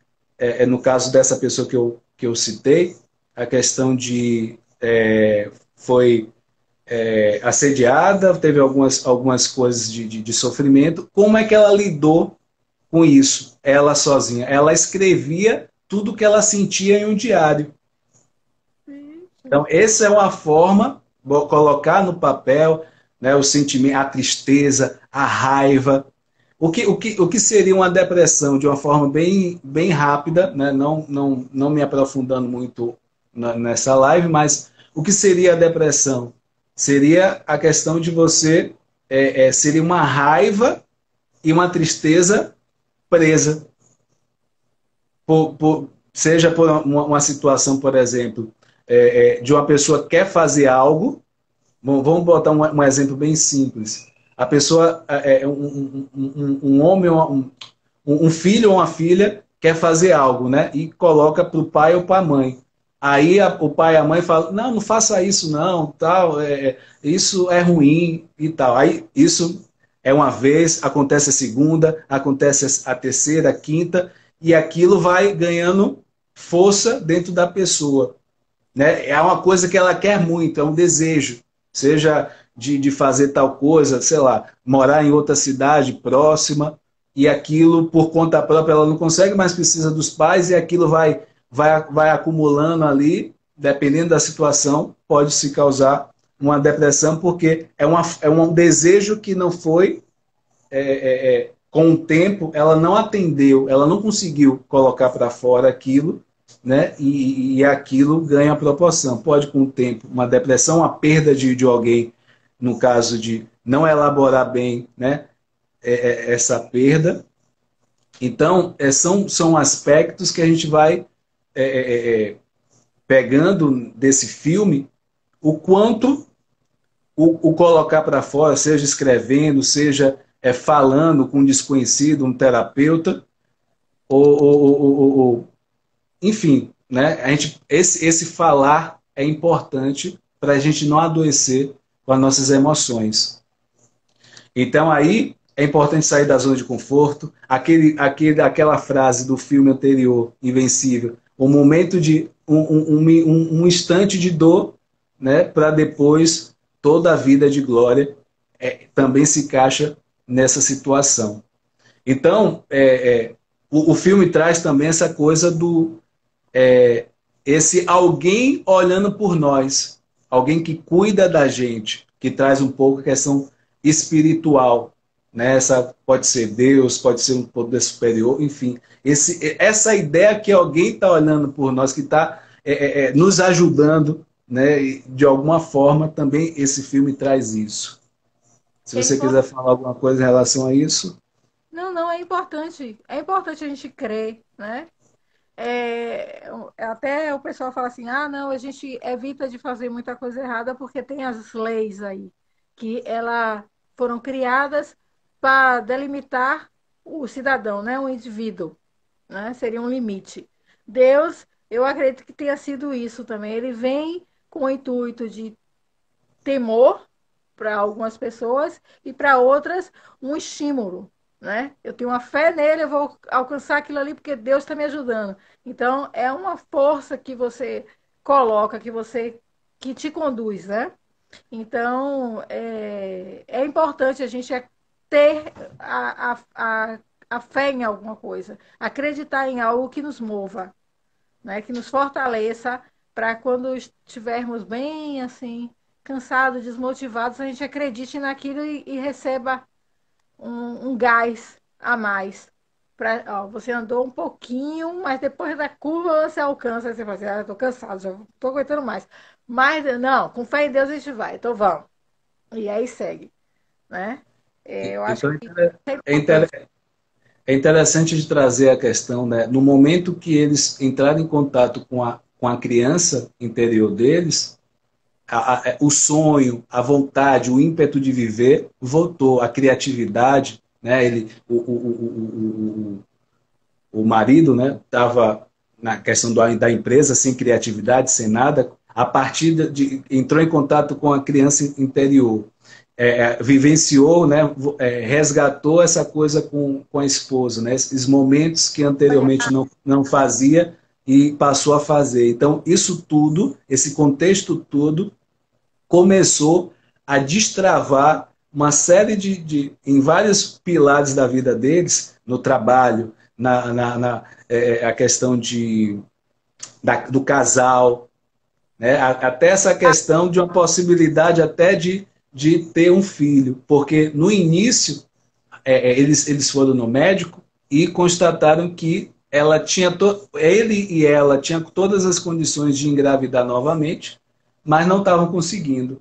no caso dessa pessoa que eu citei, a questão de foi assediada, teve algumas coisas de sofrimento. Como é que ela lidou com isso, ela sozinha? Ela escrevia tudo que ela sentia em um diário. Então, essa é uma forma, vou colocar no papel, né, o sentimento, a tristeza, a raiva. O que seria uma depressão de uma forma bem rápida, né, não me aprofundando muito nessa live, mas o que seria a depressão? Seria a questão de você, seria uma raiva e uma tristeza presa. Seja por uma situação, por exemplo, de uma pessoa que quer fazer algo. Bom, vamos botar um exemplo bem simples. A pessoa, um homem, um filho ou uma filha quer fazer algo, né? E coloca para o pai ou para a mãe. Aí o pai e a mãe falam, não faça isso não, tal, isso é ruim e tal. Aí isso é uma vez, acontece a segunda, acontece a terceira, a quinta, e aquilo vai ganhando força dentro da pessoa, né? É uma coisa que ela quer muito, é um desejo, seja de fazer tal coisa, sei lá, morar em outra cidade próxima, e aquilo, por conta própria, ela não consegue, mas precisa dos pais, e aquilo vai acumulando ali, dependendo da situação, pode se causar uma depressão, porque é um desejo que não foi, com o tempo, ela não atendeu, ela não conseguiu colocar para fora aquilo, né? E aquilo ganha proporção. Pode, com o tempo, uma depressão, a perda de alguém, no caso de não elaborar bem, né? Essa perda. Então, são aspectos que a gente vai pegando desse filme o quanto o colocar para fora, seja escrevendo, seja falando com um desconhecido, um terapeuta, ou enfim, né? Esse falar é importante para a gente não adoecer com as nossas emoções. Então aí é importante sair da zona de conforto. Aquela frase do filme anterior, Invencível, um momento de um instante de dor, né? Para depois toda a vida de glória, também se encaixa nessa situação. Então, o filme traz também essa coisa do esse alguém olhando por nós, alguém que cuida da gente, que traz um pouco a questão espiritual, né? Pode ser Deus, pode ser um poder superior, enfim. Essa ideia que alguém está olhando por nós, que está nos ajudando, né? E, de alguma forma, também esse filme traz isso. Se É você quiser falar alguma coisa em relação a isso. Não, é importante. É importante a gente crer, né? Até o pessoal fala assim, não, a gente evita de fazer muita coisa errada porque tem as leis aí, que elas foram criadas para delimitar o cidadão, né? O indivíduo, né? Seria um limite. Deus, eu acredito que tenha sido isso também. Ele vem com o intuito de temor para algumas pessoas e para outras um estímulo, né? Eu tenho uma fé nele, eu vou alcançar aquilo ali porque Deus está me ajudando. Então é uma força que você coloca, que te conduz, né? Então é importante a gente ter a fé em alguma coisa, acreditar em algo que nos mova, né? Que nos fortaleça para quando estivermos bem assim cansados, desmotivados, a gente acredite naquilo e receba um gás a mais. Você andou um pouquinho, mas depois da curva você alcança. Aí você fala assim, estou cansado, já não estou aguentando mais. Mas não, com fé em Deus a gente vai, então vamos. E aí segue, né? Eu acho Então, que é é, importante. é interessante de trazer a questão, né? No momento que eles entraram em contato com a criança interior deles, o sonho, a vontade, o ímpeto de viver voltou, a criatividade, né? O marido, né, estava na questão da empresa, sem criatividade, sem nada, a partir entrou em contato com a criança interior, vivenciou, né, resgatou essa coisa com a esposa, né, esses momentos que anteriormente não fazia e passou a fazer. Então, isso tudo, esse contexto todo, começou a destravar uma série em vários pilares da vida deles, no trabalho, a questão do casal, né? Até essa questão de uma possibilidade até de ter um filho, porque no início eles foram no médico e constataram que ele e ela tinham todas as condições de engravidar novamente, mas não estavam conseguindo.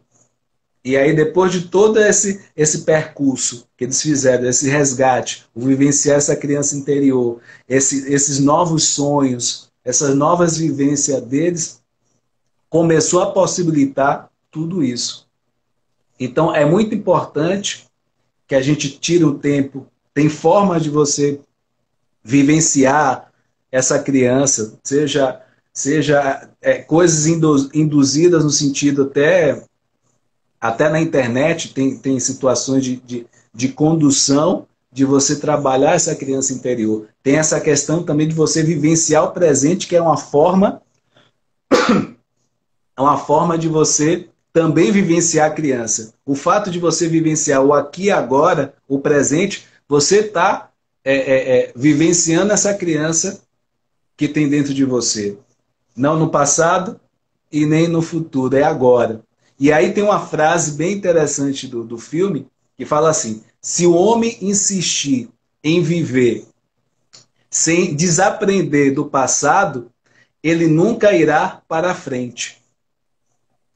E aí, depois de todo esse percurso que eles fizeram, esse resgate, o vivenciar essa criança interior, esses novos sonhos, essas novas vivências deles, começou a possibilitar tudo isso. Então, é muito importante que a gente tire um tempo, tem formas de você vivenciar essa criança, seja coisas induzidas no sentido até na internet tem situações de condução, de você trabalhar essa criança interior. Tem essa questão também de você vivenciar o presente, que é uma forma de você também vivenciar a criança. O fato de você vivenciar o aqui e agora, o presente, você está vivenciando essa criança que tem dentro de você. Não no passado e nem no futuro, é agora. E aí tem uma frase bem interessante do filme que fala assim: se o homem insistir em viver sem desaprender do passado, ele nunca irá para frente.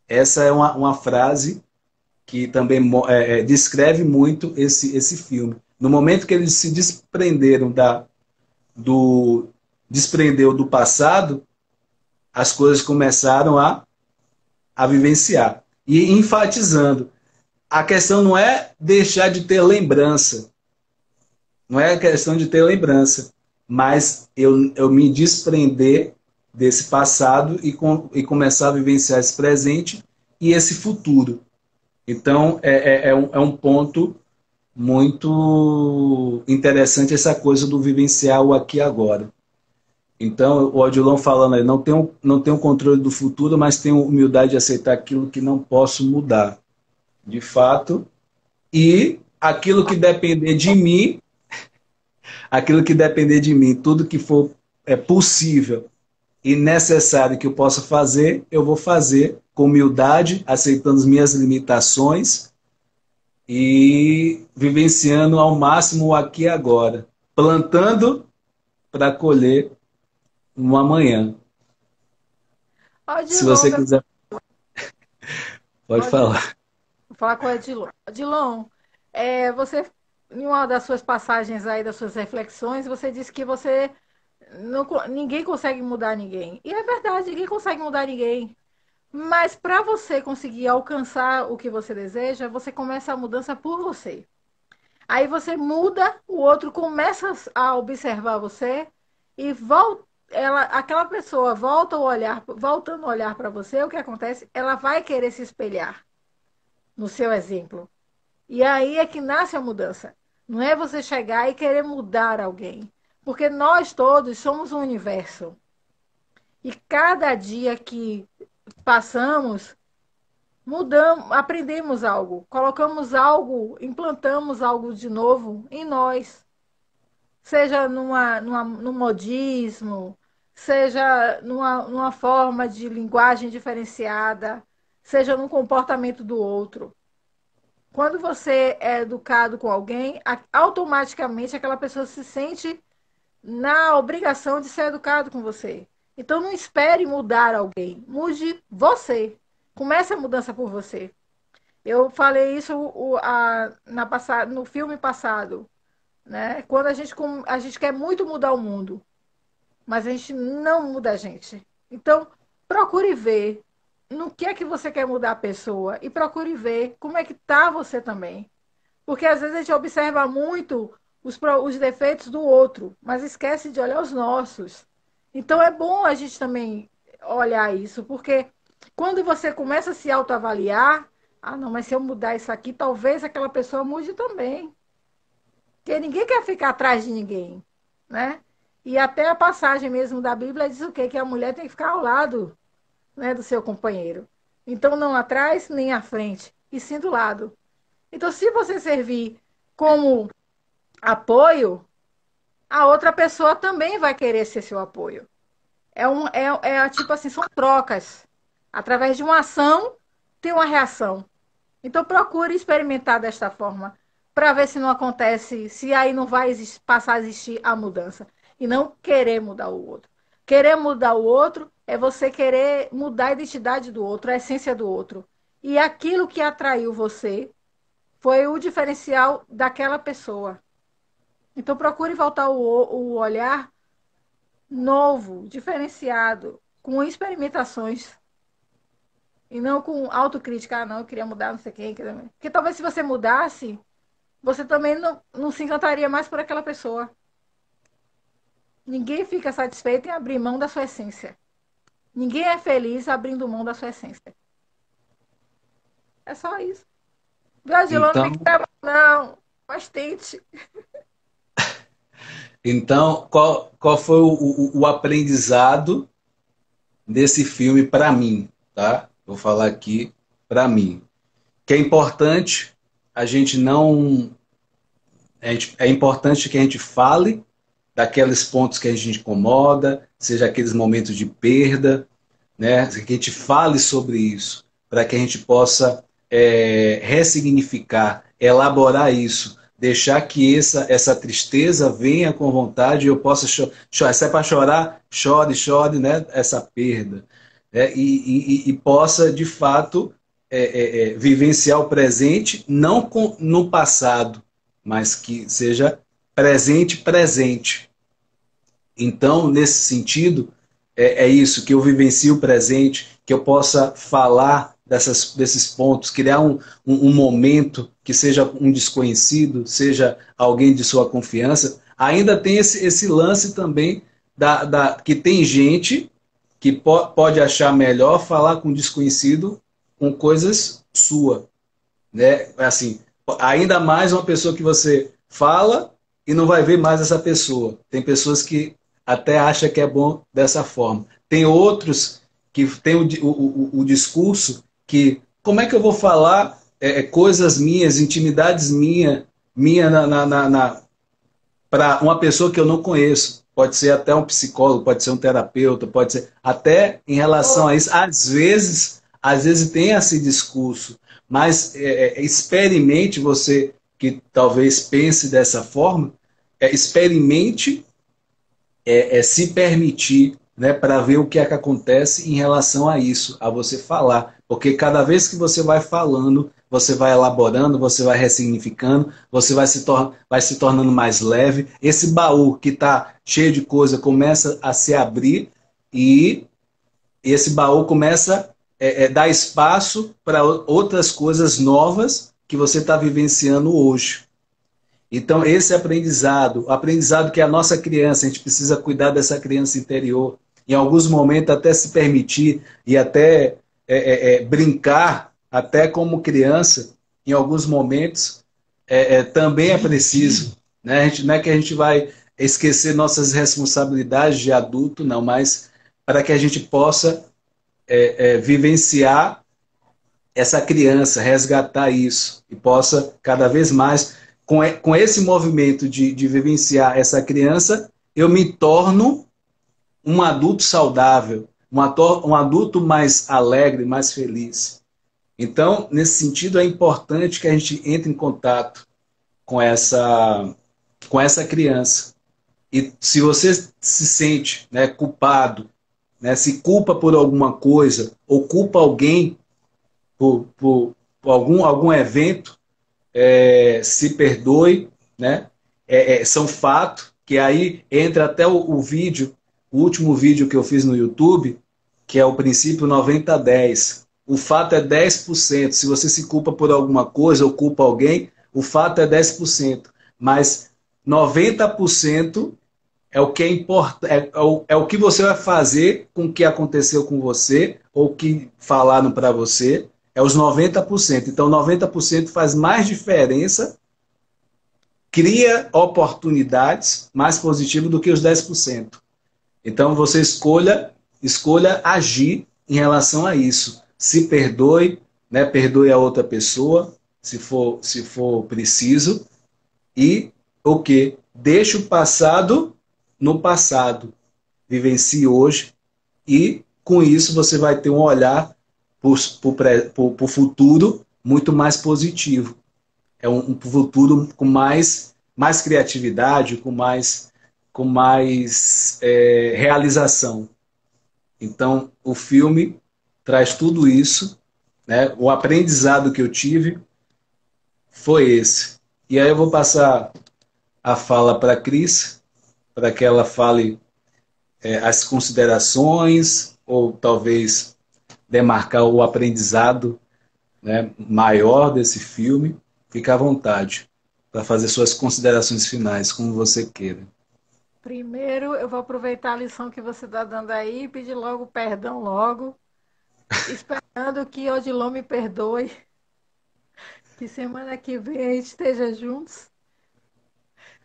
Essa é uma frase que também descreve muito esse filme. No momento que eles se desprenderam desprendeu do passado, as coisas começaram a vivenciar. E enfatizando, a questão não é deixar de ter lembrança, não é a questão de ter lembrança, mas eu me desprender desse passado e começar a vivenciar esse presente e esse futuro. Então, é um ponto muito interessante essa coisa do vivenciar o aqui e agora. Então, o Odilon falando aí, não tenho controle do futuro, mas tenho humildade de aceitar aquilo que não posso mudar, de fato, e aquilo que depender de mim, tudo que for possível e necessário que eu possa fazer, eu vou fazer com humildade, aceitando as minhas limitações e vivenciando ao máximo o aqui e agora, plantando para colher no amanhã. Se Odilon, você quiser, pode Odilon, falar. vou falar com o Odilon. Odilon, você, em uma das suas passagens aí, das suas reflexões, você disse que você ninguém consegue mudar ninguém. E é verdade, ninguém consegue mudar ninguém. Mas para você conseguir alcançar o que você deseja, você começa a mudança por você. Aí você muda, o outro começa a observar você e aquela pessoa voltando a olhar para você, o que acontece? Ela vai querer se espelhar no seu exemplo. E aí é que nasce a mudança. Não é você chegar e querer mudar alguém. Porque nós todos somos um universo. E cada dia que passamos, mudamos, aprendemos algo, colocamos algo, implantamos algo de novo em nós. Seja num modismo, seja numa forma de linguagem diferenciada, seja num comportamento do outro. Quando você é educado com alguém, automaticamente aquela pessoa se sente na obrigação de ser educado com você. Então não espere mudar alguém, mude você. Comece a mudança por você. Eu falei isso no filme passado, né? Quando a gente quer muito mudar o mundo, mas a gente não muda a gente. Então, procure ver no que é que você quer mudar a pessoa e procure ver como é que tá você também. Porque às vezes a gente observa muito os defeitos do outro, mas esquece de olhar os nossos. Então é bom a gente também olhar isso, porque quando você começa a se autoavaliar, ah, não, mas se eu mudar isso aqui, talvez aquela pessoa mude também. Porque ninguém quer ficar atrás de ninguém, né? E até a passagem mesmo da Bíblia diz o quê? Que a mulher tem que ficar ao lado, né, do seu companheiro. Então, não atrás nem à frente, e sim do lado. Então, se você servir como apoio, a outra pessoa também vai querer ser seu apoio. Tipo assim, são trocas. Através de uma ação, tem uma reação. Então, procure experimentar desta forma, para ver se não acontece, se aí não vai passar a existir a mudança. E não querer mudar o outro. Querer mudar o outro é você querer mudar a identidade do outro, a essência do outro. E aquilo que atraiu você foi o diferencial daquela pessoa. Então, procure voltar o olhar novo, diferenciado, com experimentações. E não com autocrítica. Ah, não, eu queria mudar, não sei quem. Porque talvez se você mudasse, você também não se encantaria mais por aquela pessoa. Ninguém fica satisfeito em abrir mão da sua essência. Ninguém é feliz abrindo mão da sua essência. É só isso. Viajilão não Então, fica bravo, não. Mas tente. então qual foi o aprendizado desse filme para mim, tá? Vou falar aqui para mim. Que é importante a gente não... É importante que a gente fale daqueles pontos que a gente incomoda, seja aqueles momentos de perda, né? Que a gente fale sobre isso, para que a gente possa ressignificar, elaborar isso, deixar que essa tristeza venha com vontade e eu possa chorar. Se é para chorar, chore, chore, né? Essa perda. Né? E possa, de fato, vivenciar o presente, não no passado, mas que seja presente, presente. Então, nesse sentido, é isso, que eu vivencie o presente, que eu possa falar desses pontos, criar um momento que seja um desconhecido, seja alguém de sua confiança. Ainda tem esse lance também que tem gente que pode achar melhor falar com desconhecido com coisas sua, né? Assim, ainda mais uma pessoa que você fala e não vai ver mais essa pessoa. Tem pessoas que até acham que é bom dessa forma. Tem outros que têm o discurso que, como é que eu vou falar coisas minhas, intimidades minha para uma pessoa que eu não conheço? Pode ser até um psicólogo, pode ser um terapeuta, pode ser até em relação a isso. Às vezes tem esse discurso, mas experimente, você que talvez pense dessa forma, experimente se permitir, né, para ver o que é que acontece em relação a isso, a você falar. Porque cada vez que você vai falando, você vai elaborando, você vai ressignificando, você vai se tornando mais leve. Esse baú que está cheio de coisa começa a se abrir e esse baú começa a dar espaço para outras coisas novas que você está vivenciando hoje. Então, esse aprendizado, o aprendizado que a nossa criança, a gente precisa cuidar dessa criança interior, em alguns momentos até se permitir e até brincar, até como criança, em alguns momentos, também é preciso. Né? Não é que a gente vai esquecer nossas responsabilidades de adulto, não, mas para que a gente possa vivenciar essa criança, resgatar isso, e possa cada vez mais, com esse movimento de vivenciar essa criança, eu me torno um adulto saudável, um adulto mais alegre, mais feliz. Então, nesse sentido, é importante que a gente entre em contato com essa criança. E se você se sente, né, culpado, né, se culpa por alguma coisa, ou culpa alguém por algum evento, se perdoe, né? São fatos, que aí entra até o vídeo, o último vídeo que eu fiz no YouTube, que é o princípio 90-10. O fato é 10%. Se você se culpa por alguma coisa ou culpa alguém, o fato é 10%, mas 90% é o que é importante, é o que você vai fazer com o que aconteceu com você, ou o que falaram para você, é os 90%. Então, 90% faz mais diferença, cria oportunidades mais positivas do que os 10%. Então, você escolha agir em relação a isso. Se perdoe, né? Perdoe a outra pessoa, se for preciso, e o que? Deixe o passado no passado. Vivencie hoje e, com isso, você vai ter um olhar para o futuro muito mais positivo. É um futuro com mais criatividade, com mais realização. Então, o filme traz tudo isso, né? O aprendizado que eu tive foi esse. E aí eu vou passar a fala para a Cris, para que ela fale as considerações, ou talvez demarcar o aprendizado, né, maior desse filme. Fique à vontade para fazer suas considerações finais, como você queira. Primeiro, eu vou aproveitar a lição que você está dando aí e pedir logo perdão logo, esperando que Odilon me perdoe, que semana que vem a gente esteja juntos,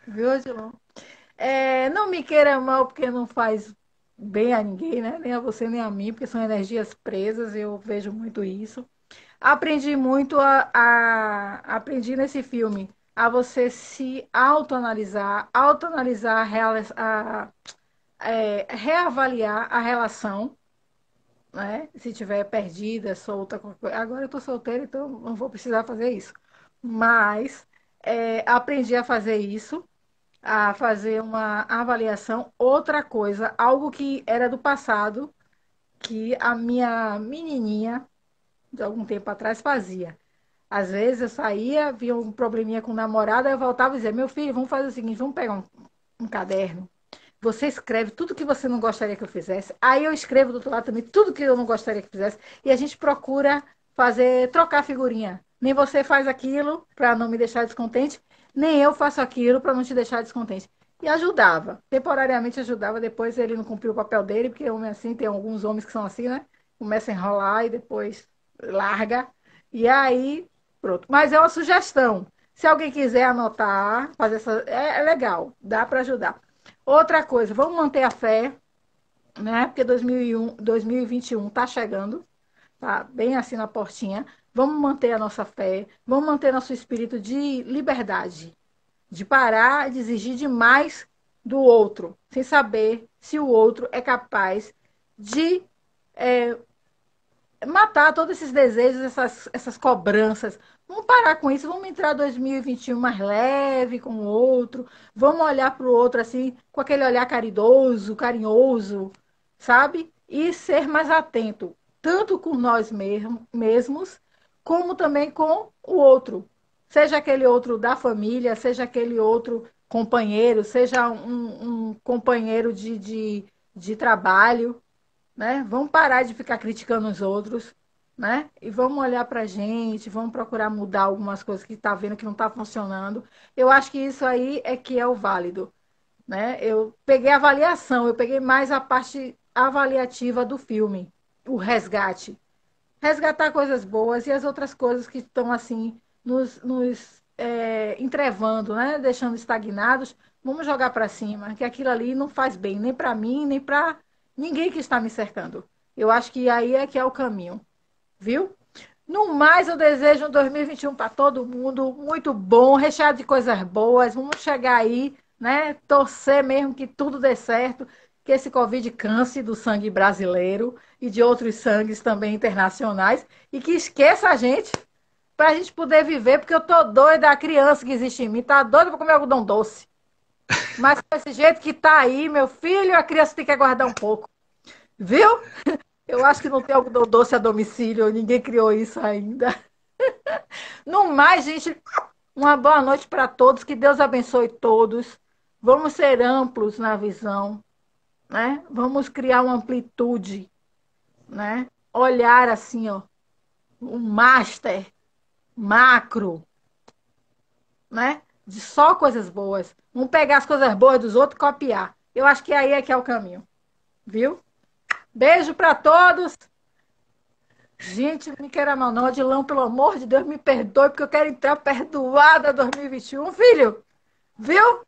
viu, Odilon? Não me queira mal porque não faz bem a ninguém, né? Nem a você nem a mim, porque são energias presas, eu vejo muito isso. Aprendi muito aprendi nesse filme a você se autoanalisar, reavaliar a relação, né? Se tiver perdida, solta, agora eu tô solteira, então não vou precisar fazer isso. Mas aprendi a fazer isso, a fazer uma avaliação. Outra coisa, algo que era do passado, que a minha menininha de algum tempo atrás fazia. Às vezes eu saía, via um probleminha com o namorado, aí eu voltava e dizia, meu filho, vamos fazer o seguinte, vamos pegar um caderno. Você escreve tudo que você não gostaria que eu fizesse. Aí eu escrevo do outro lado também tudo que eu não gostaria que fizesse. E a gente procura trocar figurinha. Nem você faz aquilo para não me deixar descontente, nem eu faço aquilo para não te deixar descontente. E ajudava. Temporariamente ajudava, depois ele não cumpriu o papel dele, porque homem assim, tem alguns homens que são assim, né? Começa a enrolar e depois larga. E aí, pronto. Mas é uma sugestão. Se alguém quiser anotar, fazer essa. É legal, dá para ajudar. Outra coisa, vamos manter a fé, né? Porque 2021 está chegando, tá bem assim na portinha. Vamos manter a nossa fé, vamos manter nosso espírito de liberdade, de parar de exigir demais do outro, sem saber se o outro é capaz de é, matar todos esses desejos, essas cobranças. Vamos parar com isso, vamos entrar 2021 mais leve com o outro, vamos olhar para o outro assim, com aquele olhar caridoso, carinhoso, sabe? E ser mais atento, tanto com nós mesmos, como também com o outro. Seja aquele outro da família, seja aquele outro companheiro, seja um companheiro de trabalho, né? Vamos parar de ficar criticando os outros, né? E vamos olhar para a gente, vamos procurar mudar algumas coisas que está vendo que não está funcionando. Eu acho que isso aí é que é o válido, né? Eu peguei a avaliação, eu peguei mais a parte avaliativa do filme, o resgate. Resgatar coisas boas e as outras coisas que estão assim nos entrevando, né? Deixando estagnados, vamos jogar para cima, que aquilo ali não faz bem nem para mim, nem para ninguém que está me cercando. Eu acho que aí é que é o caminho, viu? No mais, eu desejo um 2021 para todo mundo muito bom, recheado de coisas boas. Vamos chegar aí, né? Torcer mesmo que tudo dê certo, que esse Covid canse do sangue brasileiro e de outros sangues também internacionais e que esqueça a gente para a gente poder viver, porque eu tô doida, a criança que existe em mim tá doida para comer algodão doce. Mas com esse jeito que tá aí, meu filho, a criança tem que aguardar um pouco, viu? Eu acho que não tem algodão doce a domicílio, ninguém criou isso ainda. No mais, gente, uma boa noite para todos, que Deus abençoe todos. Vamos ser amplos na visão, né? Vamos criar uma amplitude, né? Olhar assim, ó, um master, macro, né? De só coisas boas. Não pegar as coisas boas dos outros e copiar. Eu acho que aí é que é o caminho. Viu? Beijo para todos. Gente, não me queira mal não, Odilão, pelo amor de Deus, me perdoe, porque eu quero entrar perdoada 2021, filho. Viu?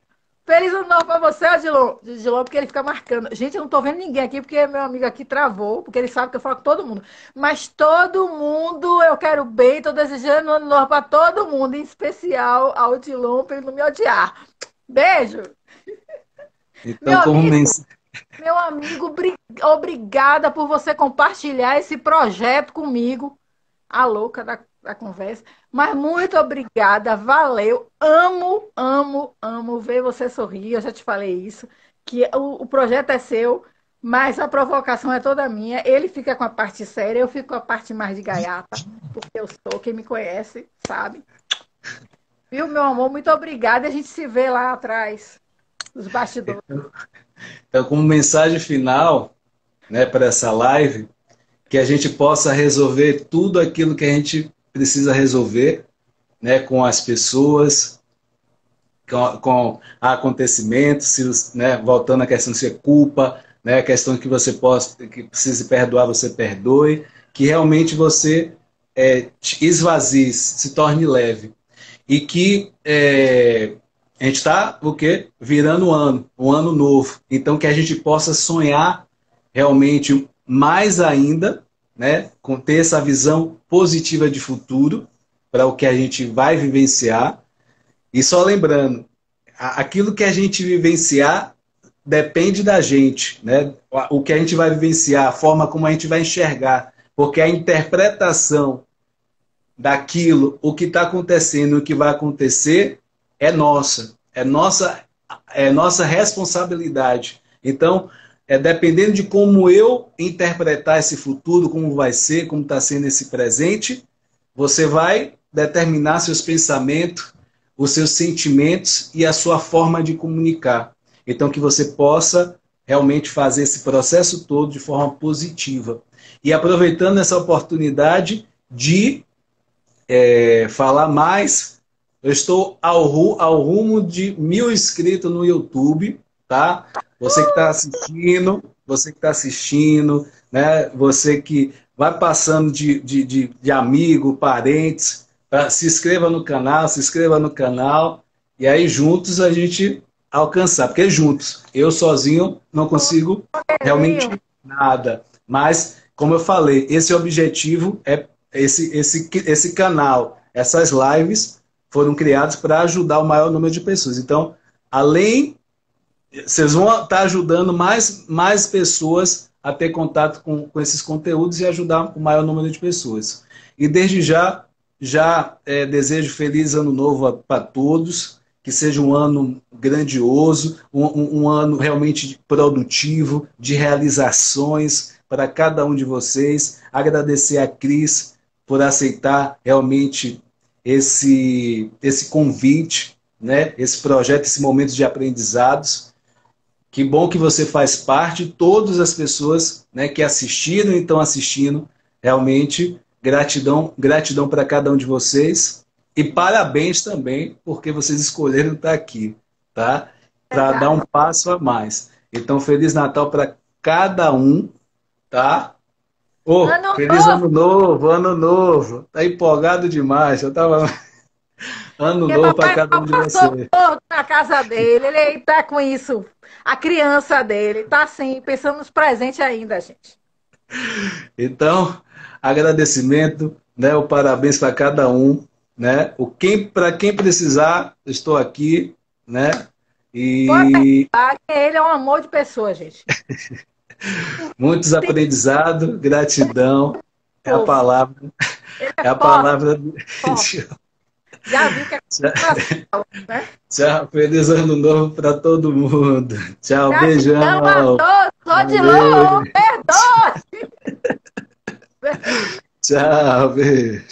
Feliz ano novo pra você, Odilon. Odilon, porque ele fica marcando. Gente, eu não tô vendo ninguém aqui, porque meu amigo aqui travou, porque ele sabe que eu falo com todo mundo. Mas todo mundo, eu quero bem, tô desejando ano novo pra todo mundo, em especial ao Odilon, pra ele não me odiar. Beijo. Meu Então, como amigo, mensagem. meu amigo, obrigada por você compartilhar esse projeto comigo. A louca da conversa. Mas muito obrigada, valeu. Amo, amo, amo ver você sorrir. Eu já te falei isso, que o projeto é seu, mas a provocação é toda minha. Ele fica com a parte séria, eu fico com a parte mais de gaiata, porque eu sou, quem me conhece, sabe? Viu, meu amor? Muito obrigada. A gente se vê lá atrás, dos bastidores. Então, como mensagem final, né, para essa live, que a gente possa resolver tudo aquilo que a gente precisa resolver, né, com as pessoas, com acontecimentos, se, né, voltando à questão de ser culpa, né, a questão que você possa, que precise perdoar, você perdoe, que realmente você esvazie, se torne leve. E que a gente está o quê? Virando um ano novo. Então que a gente possa sonhar realmente mais ainda, né, com ter essa visão positiva de futuro para o que a gente vai vivenciar. E só lembrando, aquilo que a gente vivenciar depende da gente, né? O que a gente vai vivenciar, a forma como a gente vai enxergar, porque a interpretação daquilo, o que está acontecendo, o que vai acontecer, é nossa responsabilidade. Então, dependendo de como eu interpretar esse futuro, como vai ser, como está sendo esse presente, você vai determinar seus pensamentos, os seus sentimentos e a sua forma de comunicar. Então, que você possa realmente fazer esse processo todo de forma positiva. E aproveitando essa oportunidade de falar mais, eu estou ao rumo de 1.000 inscritos no YouTube, tá? Você que está assistindo, né? Você que vai passando de amigo, parentes, se inscreva no canal, e aí juntos a gente alcançar, porque juntos, eu sozinho não consigo realmente nada, mas, como eu falei, esse objetivo esse canal, essas lives foram criadas para ajudar o maior número de pessoas. Então, além, vocês vão estar ajudando mais pessoas a ter contato com esses conteúdos e ajudar o maior número de pessoas. E desde já desejo feliz ano novo para todos, que seja um ano grandioso, um ano realmente produtivo, de realizações para cada um de vocês. Agradecer a Cris por aceitar realmente esse convite, né? Esse projeto, esse momento de aprendizados. Que bom que você faz parte, todas as pessoas, né, que assistiram e estão assistindo, realmente, gratidão para cada um de vocês. E parabéns também, porque vocês escolheram estar aqui, tá? Para dar um passo a mais. Então, Feliz Natal para cada um, tá? Oh, feliz ano novo, ano novo. Tá empolgado demais. Eu tava ano novo para cada um de vocês. Na casa dele, ele tá com isso. A criança dele tá assim, pensando nos presentes ainda, gente. Então, agradecimento, né? O parabéns para cada um, né? Para quem precisar, estou aqui, né? E ele é um amor de pessoa, gente. Muitos aprendizados, gratidão, é a palavra. É a palavra. Já vi que é coração, né? Tchau, feliz ano novo para todo mundo. Tchau, beijão. Odilon, perdoe! Tchau, beijo.